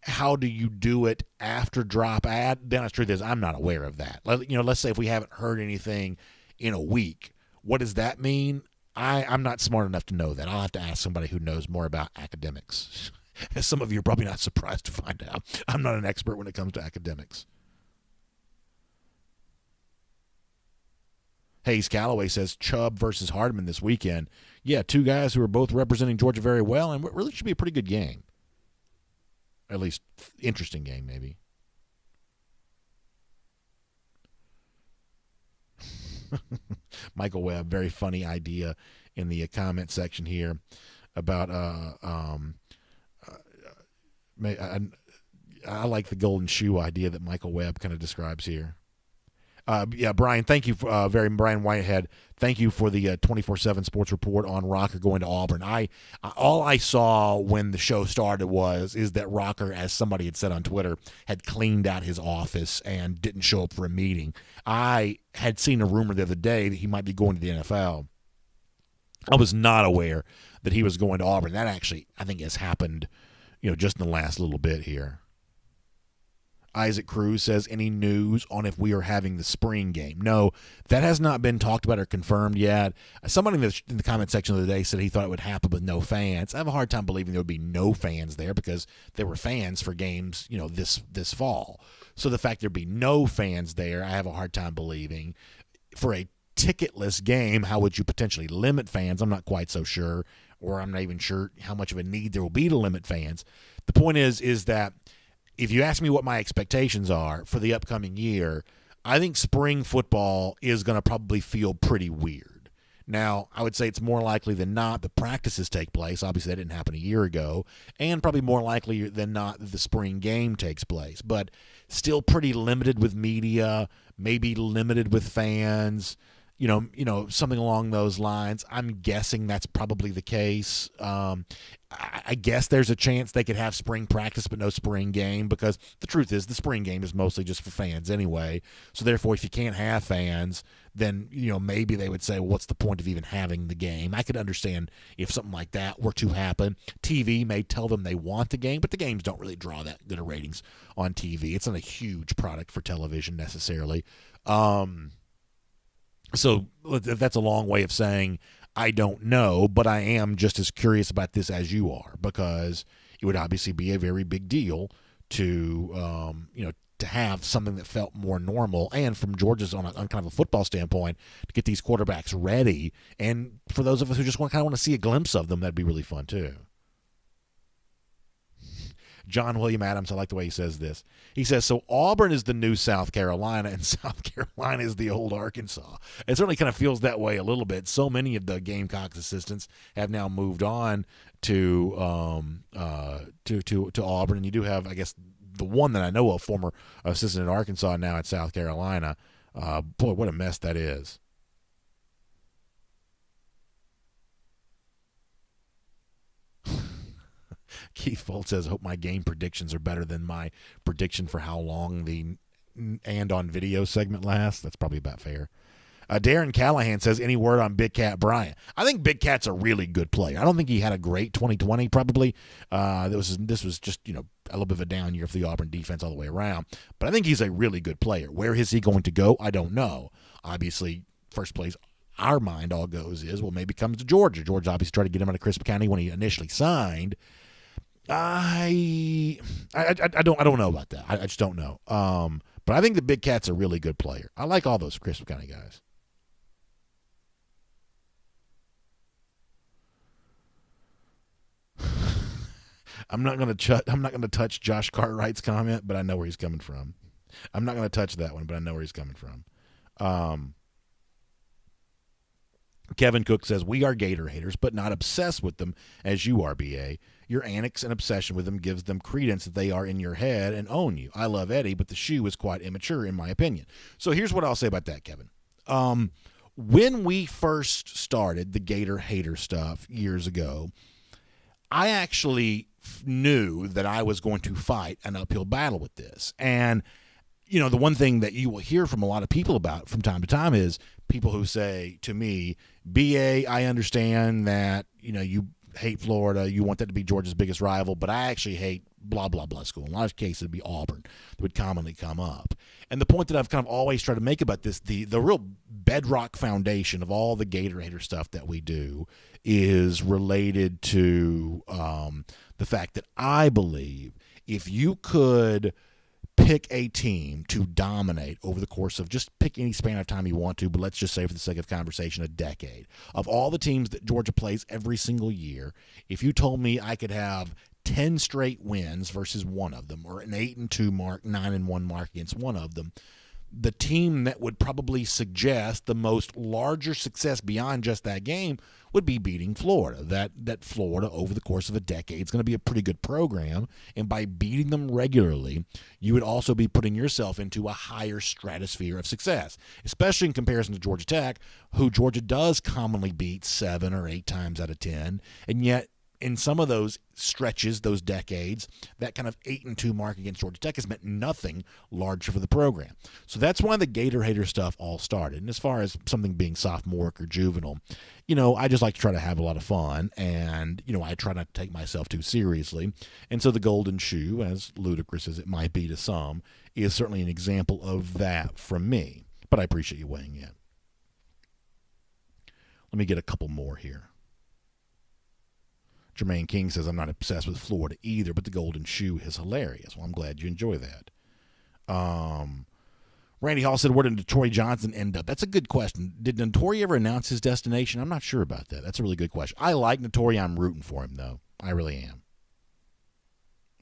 how do you do it after drop ad? The honest truth is I'm not aware of that. Let's say if we haven't heard anything in a week, what does that mean? I'm not smart enough to know that. I'll have to ask somebody who knows more about academics. As some of you are probably not surprised to find out. I'm not an expert when it comes to academics. Hayes Calloway says Chubb versus Hardman this weekend. Yeah, two guys who are both representing Georgia very well, and it really should be a pretty good game. At least interesting game, maybe. Michael Webb, very funny idea in the comment section here about I like the golden shoe idea that Michael Webb kind of describes here. Brian, thank you, Brian Whitehead. Thank you for the 24/7 sports report on Rocker going to Auburn. All I saw when the show started is that Rocker, as somebody had said on Twitter, had cleaned out his office and didn't show up for a meeting. I had seen a rumor the other day that he might be going to the NFL. I was not aware that he was going to Auburn. That actually, I think, has happened, just in the last little bit here. Isaac Cruz says, any news on if we are having the spring game? No, that has not been talked about or confirmed yet. Somebody in the comment section of the day said he thought it would happen with no fans. I have a hard time believing there would be no fans there because there were fans for games, this fall. So the fact there'd be no fans there, I have a hard time believing. For a ticketless game, how would you potentially limit fans? I'm not quite so sure, or I'm not even sure how much of a need there will be to limit fans. The point is that if you ask me what my expectations are for the upcoming year, I think spring football is going to probably feel pretty weird. Now, I would say it's more likely than not the practices take place. Obviously, that didn't happen a year ago. And probably more likely than not that the spring game takes place. But still pretty limited with media, maybe limited with fans, something along those lines. I'm guessing that's probably the case. I guess there's a chance they could have spring practice but no spring game, because the truth is the spring game is mostly just for fans anyway. So therefore, if you can't have fans, then maybe they would say, well, what's the point of even having the game? I could understand if something like that were to happen. TV may tell them they want the game, but the games don't really draw that good of ratings on TV. It's not a huge product for television necessarily. So that's a long way of saying I don't know, but I am just as curious about this as you are, because it would obviously be a very big deal to to have something that felt more normal, and from Georgia's on kind of a football standpoint, to get these quarterbacks ready, and for those of us who just want to see a glimpse of them, that'd be really fun too. John William Adams, I like the way he says this. He says, so Auburn is the new South Carolina, and South Carolina is the old Arkansas. It certainly kind of feels that way a little bit. So many of the Gamecocks assistants have now moved on to Auburn, and you do have, I guess, the one that I know of, former assistant at Arkansas, now at South Carolina. Boy, what a mess that is. Keith Folt says, hope my game predictions are better than my prediction for how long the and on video segment lasts. That's probably about fair. Darren Callahan says, any word on Big Cat Bryant? I think Big Cat's a really good player. I don't think he had a great 2020 probably. This was just, a little bit of a down year for the Auburn defense all the way around. But I think he's a really good player. Where is he going to go? I don't know. Obviously, first place our mind all goes is, well, maybe comes to Georgia. Georgia obviously tried to get him out of Crisp County when he initially signed. I don't know about that. I just don't know. But I think the Big Cat's a really good player. I like all those Crisp County guys. I'm not going to touch Josh Cartwright's comment, but I know where he's coming from. I'm not going to touch that one, but I know where he's coming from. Kevin Cook says, we are Gator haters, but not obsessed with them as you are, BA. Your annex and obsession with them gives them credence that they are in your head and own you. I love Eddie, but the shoe is quite immature in my opinion. So here's what I'll say about that, Kevin. When we first started the Gator hater stuff years ago, I actually knew that I was going to fight an uphill battle with this. And, the one thing that you will hear from a lot of people about from time to time is people who say to me, BA, I understand that, you hate Florida, you want that to be Georgia's biggest rival, but I actually hate blah, blah, blah school. In a lot of cases, it would be Auburn that would commonly come up. And the point that I've kind of always tried to make about this, the real bedrock foundation of all the Gator hater stuff that we do is related to the fact that I believe if you could pick a team to dominate over the course of, just pick any span of time you want to, but let's just say for the sake of conversation, a decade. Of all the teams that Georgia plays every single year, if you told me I could have 10 straight wins versus one of them, or an 8-2 mark, 9-1 mark against one of them, the team that would probably suggest the most larger success beyond just that game would be beating Florida. That Florida over the course of a decade is going to be a pretty good program, and by beating them regularly, you would also be putting yourself into a higher stratosphere of success, especially in comparison to Georgia Tech, who Georgia does commonly beat 7 or 8 times out of 10, and yet in some of those stretches, those decades, that kind of 8-2 mark against Georgia Tech has meant nothing larger for the program. So that's why the Gator hater stuff all started. And as far as something being sophomoric or juvenile, I just like to try to have a lot of fun, and, I try not to take myself too seriously. And so the golden shoe, as ludicrous as it might be to some, is certainly an example of that from me. But I appreciate you weighing in. Let me get a couple more here. Jermaine King says, I'm not obsessed with Florida either, but the golden shoe is hilarious. Well, I'm glad you enjoy that. Randy Hall said, where did Notori Johnson end up? That's a good question. Did Notori ever announce his destination? I'm not sure about that. That's a really good question. I like Notori. I'm rooting for him, though. I really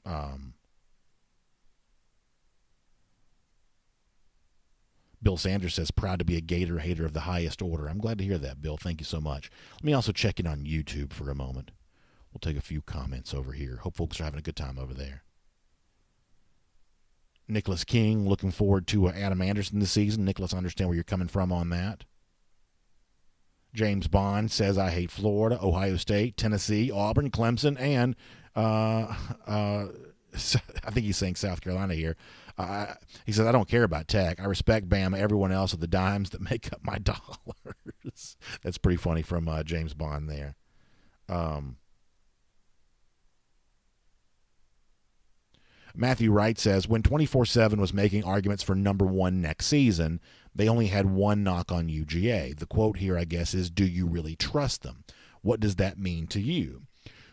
am. Bill Sanders says, proud to be a Gator hater of the highest order. I'm glad to hear that, Bill. Thank you so much. Let me also check in on YouTube for a moment. We'll take a few comments over here. Hope folks are having a good time over there. Nicholas King, looking forward to Adam Anderson this season. Nicholas, I understand where you're coming from on that. James Bond says, I hate Florida, Ohio State, Tennessee, Auburn, Clemson, and I think he's saying South Carolina here. He says, I don't care about Tech. I respect Bama, everyone else are the dimes that make up my dollars. That's pretty funny from James Bond there. Matthew Wright says, when 24/7 was making arguments for number 1 next season, they only had one knock on UGA. The quote here, I guess, is, do you really trust them? What does that mean to you?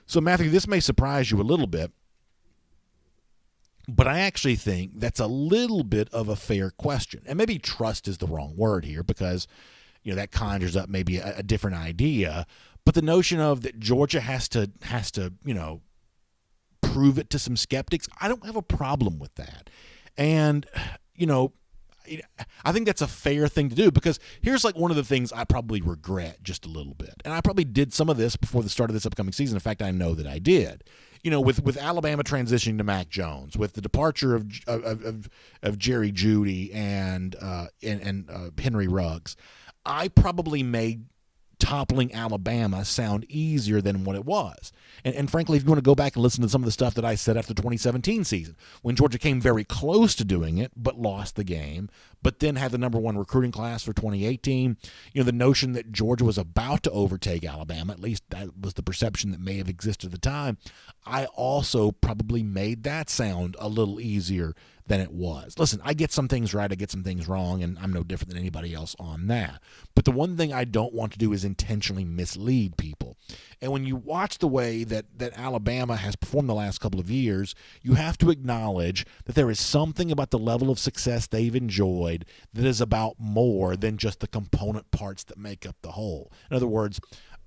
So, Matthew, this may surprise you a little bit, but I actually think that's a little bit of a fair question. And maybe trust is the wrong word here because, that conjures up maybe a different idea. But the notion of that Georgia has to prove it to some skeptics, I don't have a problem with that. And, I think that's a fair thing to do, because here's like one of the things I probably regret just a little bit. And I probably did some of this before the start of this upcoming season. In fact, I know that I did. With Alabama transitioning to Mac Jones, with the departure of Jerry Jeudy and Henry Ruggs, I probably made toppling Alabama sound easier than what it was. And frankly, if you want to go back and listen to some of the stuff that I said after the 2017 season, when Georgia came very close to doing it, but lost the game, but then had the number one recruiting class for 2018, the notion that Georgia was about to overtake Alabama, at least that was the perception that may have existed at the time, I also probably made that sound a little easier than it was. Listen, I get some things right, I get some things wrong, and I'm no different than anybody else on that. But the one thing I don't want to do is intentionally mislead people. And when you watch the way that Alabama has performed the last couple of years, you have to acknowledge that there is something about the level of success they've enjoyed that is about more than just the component parts that make up the whole. In other words,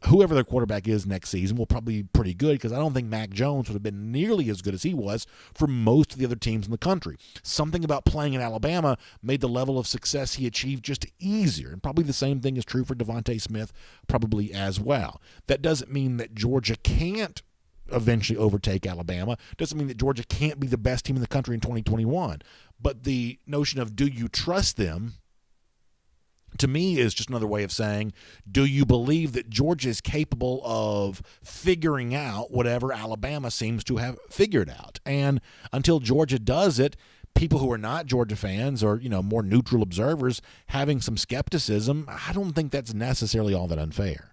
whoever their quarterback is next season will probably be pretty good, because I don't think Mac Jones would have been nearly as good as he was for most of the other teams in the country. Something about playing in Alabama made the level of success he achieved just easier, and probably the same thing is true for Devontae Smith probably as well. That doesn't mean that Georgia can't eventually overtake Alabama. Doesn't mean that Georgia can't be the best team in the country in 2021. But the notion of, do you trust them, to me is just another way of saying, do you believe that Georgia is capable of figuring out whatever Alabama seems to have figured out? And until Georgia does it, people who are not Georgia fans or, more neutral observers having some skepticism, I don't think that's necessarily all that unfair.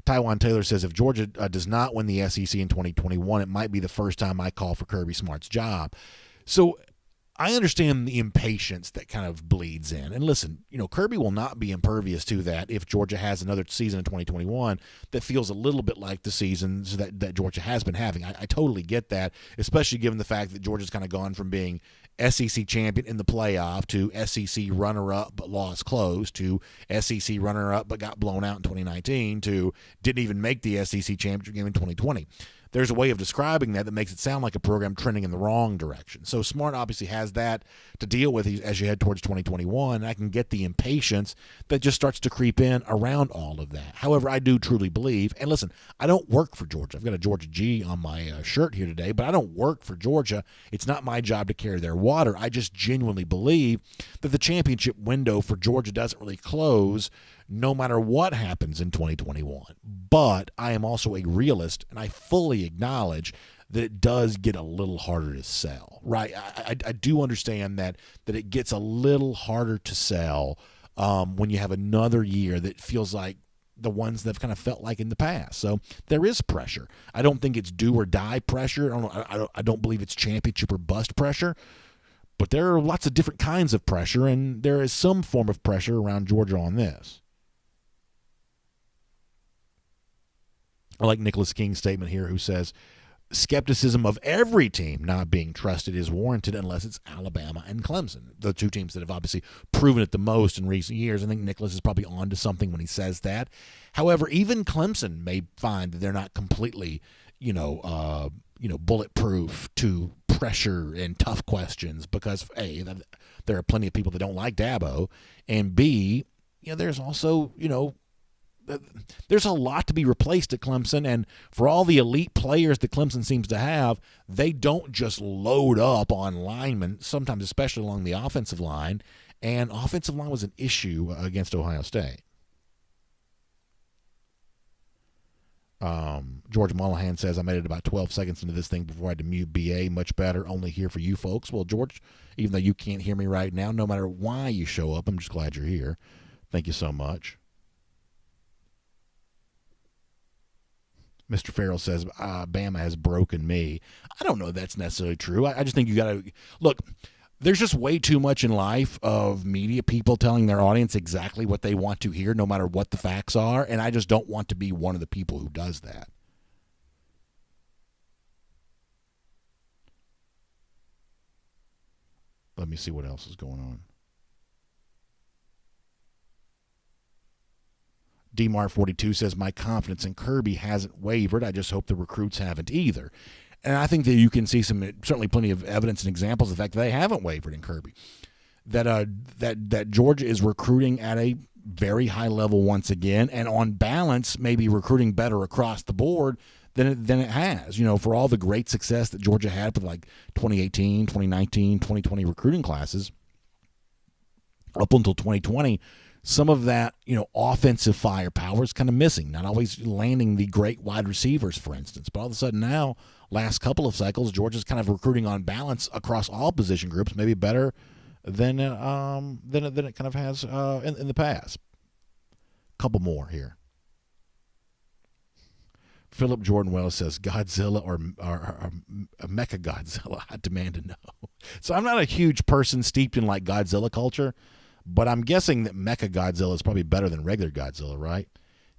Taiwan Taylor says, if Georgia does not win the SEC in 2021, it might be the first time I call for Kirby Smart's job. So I understand the impatience that kind of bleeds in. And listen, Kirby will not be impervious to that if Georgia has another season in 2021 that feels a little bit like the seasons that Georgia has been having. I totally get that, especially given the fact that Georgia's kind of gone from being SEC champion in the playoff to SEC runner-up but lost close to SEC runner-up but got blown out in 2019 to didn't even make the SEC championship game in 2020. There's a way of describing that makes it sound like a program trending in the wrong direction. So Smart obviously has that to deal with as you head towards 2021. I can get the impatience that just starts to creep in around all of that. However, I do truly believe, and listen, I don't work for Georgia. I've got a Georgia G on my shirt here today, but I don't work for Georgia. It's not my job to carry their water. I just genuinely believe that the championship window for Georgia doesn't really close no matter what happens in 2021. But I am also a realist, and I fully acknowledge that it does get a little harder to sell, right? I do understand that it gets a little harder to sell when you have another year that feels like the ones that have kind of felt like in the past. So there is pressure. I don't think it's do or die pressure. I don't believe it's championship or bust pressure. But there are lots of different kinds of pressure, and there is some form of pressure around Georgia on this. I like Nicholas King's statement here, who says, skepticism of every team not being trusted is warranted unless it's Alabama and Clemson, the two teams that have obviously proven it the most in recent years. I think Nicholas is probably on to something when he says that. However, even Clemson may find that they're not completely, bulletproof to pressure and tough questions because, A, there are plenty of people that don't like Dabo, and B, there's also, there's a lot to be replaced at Clemson, and for all the elite players that Clemson seems to have, they don't just load up on linemen, sometimes especially along the offensive line, and offensive line was an issue against Ohio State. George Mollahan says, I made it about 12 seconds into this thing before I had to mute BA. Much better, only here for you folks. Well, George, even though you can't hear me right now, no matter why you show up, I'm just glad you're here. Thank you so much. Mr. Farrell says, Bama has broken me. I don't know if that's necessarily true. I just think you got to look. There's just way too much in life of media people telling their audience exactly what they want to hear, no matter what the facts are. And I just don't want to be one of the people who does that. Let me see what else is going on. DMAR42 says, my confidence in Kirby hasn't wavered. I just hope the recruits haven't either. And I think that you can see certainly plenty of evidence and examples of the fact that they haven't wavered in Kirby. That Georgia is recruiting at a very high level once again, and on balance, maybe recruiting better across the board than it has. For all the great success that Georgia had with like 2018, 2019, 2020 recruiting classes, up until 2020, some of that, offensive firepower is kind of missing. Not always landing the great wide receivers, for instance. But all of a sudden now, last couple of cycles, Georgia's kind of recruiting on balance across all position groups, maybe better than it kind of has in the past. Couple more here. Philip Jordan Wells says, Godzilla or Mecha Godzilla? I demand to know. So I'm not a huge person steeped in like Godzilla culture, but I'm guessing that Mecha Godzilla is probably better than regular Godzilla, right?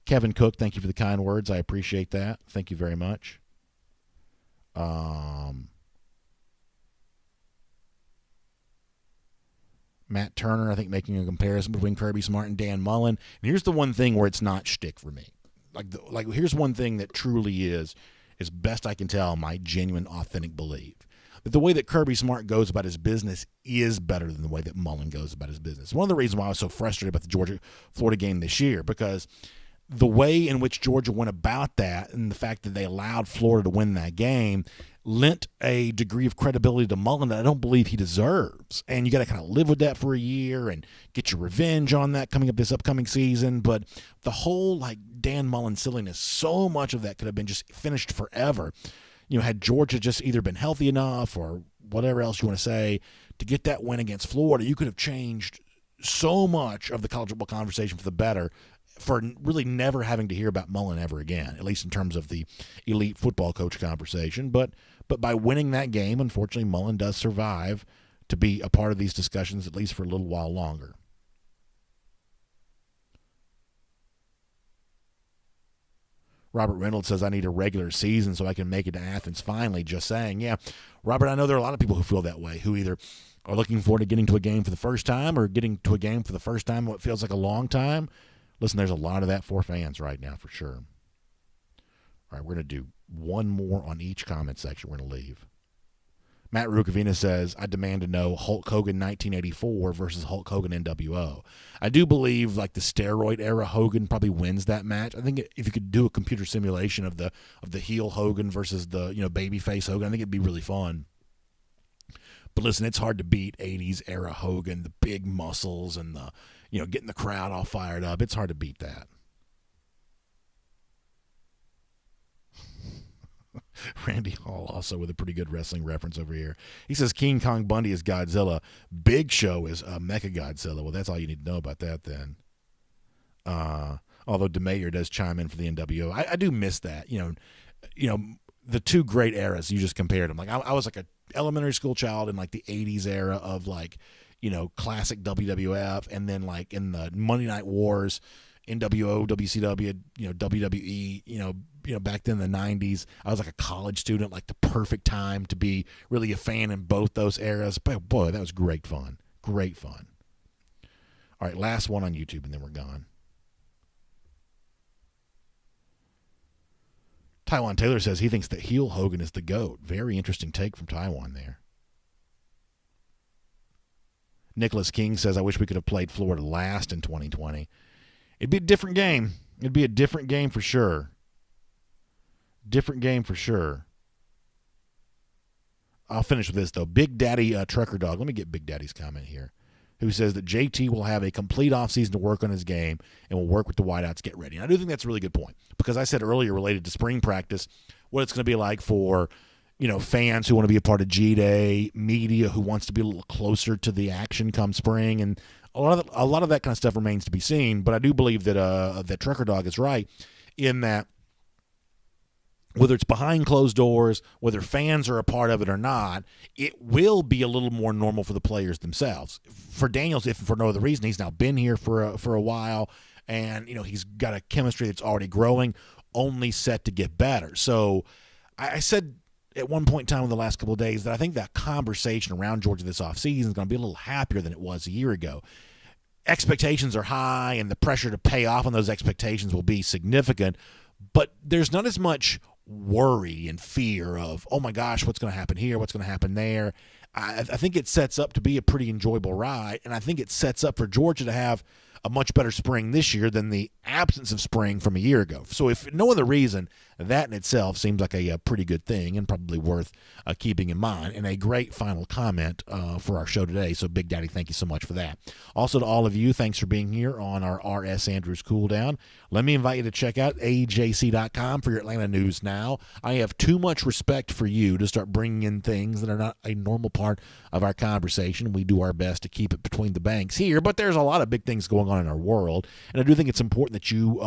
Kevin Cook, thank you for the kind words. I appreciate that. Thank you very much. Matt Turner, I think, making a comparison between Kirby Smart and Dan Mullen. And here's the one thing where it's not shtick for me. Here's one thing that truly is, as best I can tell, my genuine, authentic belief. That the way that Kirby Smart goes about his business is better than the way that Mullen goes about his business. One of the reasons why I was so frustrated about the Georgia-Florida game this year, because the way in which Georgia went about that and the fact that they allowed Florida to win that game lent a degree of credibility to Mullen that I don't believe he deserves. And you got to kind of live with that for a year and get your revenge on that coming up this upcoming season. But the whole Dan Mullen silliness, so much of that could have been just finished forever. Had Georgia just either been healthy enough or whatever else you want to say to get that win against Florida, you could have changed so much of the college football conversation for the better, for really never having to hear about Mullen ever again, at least in terms of the elite football coach conversation. But by winning that game, unfortunately, Mullen does survive to be a part of these discussions at least for a little while longer. Robert Reynolds says, I need a regular season so I can make it to Athens finally. Just saying. Yeah, Robert, I know there are a lot of people who feel that way, who either are looking forward to getting to a game for the first time or getting to a game for the first time what feels like a long time. Listen, there's a lot of that for fans right now, for sure. All right, we're going to do one more on each comment section. We're going to leave. Matt Rukavina says, I demand to know Hulk Hogan 1984 versus Hulk Hogan NWO. I do believe the steroid era Hogan probably wins that match. I think if you could do a computer simulation of the heel Hogan versus the babyface Hogan, I think it'd be really fun. But listen, it's hard to beat 80s era Hogan, the big muscles and the getting the crowd all fired up. It's hard to beat that. Randy Hall also with a pretty good wrestling reference over here. He says King Kong Bundy is Godzilla. Big Show is Mecha Godzilla. Well, that's all you need to know about that then. Although DeMayer does chime in for the NWO. I do miss that. The two great eras you just compared them. I was an elementary school child in the 80s era of classic WWF, and then in the Monday Night Wars, NWO, WCW, WWE, back then in the 90s, I was a college student, the perfect time to be really a fan in both those eras. But boy, that was great fun. Great fun. All right, last one on YouTube, and then we're gone. Taiwan Taylor says he thinks that heel Hogan is the GOAT. Very interesting take from Taiwan there. Nicholas King says, I wish we could have played Florida last in 2020. It'd be a different game. It'd be a different game for sure. Different game for sure. I'll finish with this, though. Big Daddy Trucker Dog. Let me get Big Daddy's comment here. Who says that JT will have a complete offseason to work on his game and will work with the wideouts to get ready. And I do think that's a really good point, because I said earlier, related to spring practice, what it's going to be like for fans who want to be a part of G-Day, media who wants to be a little closer to the action come spring, and a lot of that kind of stuff remains to be seen. But I do believe that that Trucker Dog is right in that whether it's behind closed doors, whether fans are a part of it or not, it will be a little more normal for the players themselves. For Daniels, if for no other reason, he's now been here for a while, and he's got a chemistry that's already growing, only set to get better. So I said at one point in time in the last couple of days that I think that conversation around Georgia this offseason is going to be a little happier than it was a year ago. expectations are high and the pressure to pay off on those expectations will be significant, but there's not as much worry and fear of, oh my gosh, what's going to happen here, what's going to happen there. I think it sets up to be a pretty enjoyable ride, and I think it sets up for Georgia to have a much better spring this year than the absence of spring from a year ago. So if no other reason, that in itself seems like a pretty good thing and probably worth keeping in mind, and a great final comment for our show today. So Big Daddy, thank you so much for that. Also to all of you, thanks for being here on our R.S. Andrews Cool Down. Let me invite you to check out AJC.com for your Atlanta news now. I have too much respect for you to start bringing in things that are not a normal part of our conversation. We do our best to keep it between the banks here, but there's a lot of big things going on in our world, and I do think it's important that you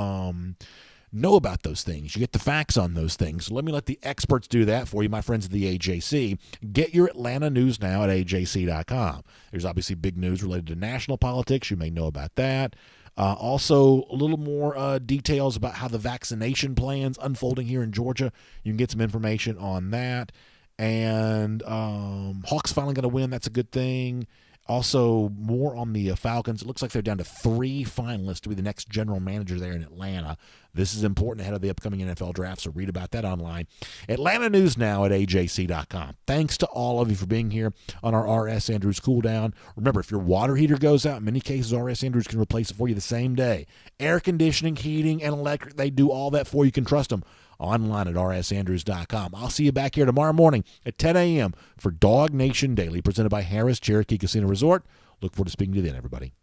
know about those things. You get the facts on those things. So let me let the experts do that for you, my friends at the AJC. Get your Atlanta news now at AJC.com. There's obviously big news related to national politics. You may know about that. Also, a little more details about how the vaccination plan's unfolding here in Georgia. You can get some information on that. And Hawks finally going to win. That's a good thing. Also, more on the Falcons. It looks like they're down to 3 finalists to be the next general manager there in Atlanta. This is important ahead of the upcoming NFL draft, so read about that online. Atlanta News Now at AJC.com. Thanks to all of you for being here on our R.S. Andrews Cool Down. Remember, if your water heater goes out, in many cases, R.S. Andrews can replace it for you the same day. Air conditioning, heating, and electric, they do all that for you. You can trust them. Online at rsandrews.com. I'll see you back here tomorrow morning at 10 a.m. for DawgNation Daily, presented by Harris Cherokee Casino Resort. Look forward to speaking to you then, everybody.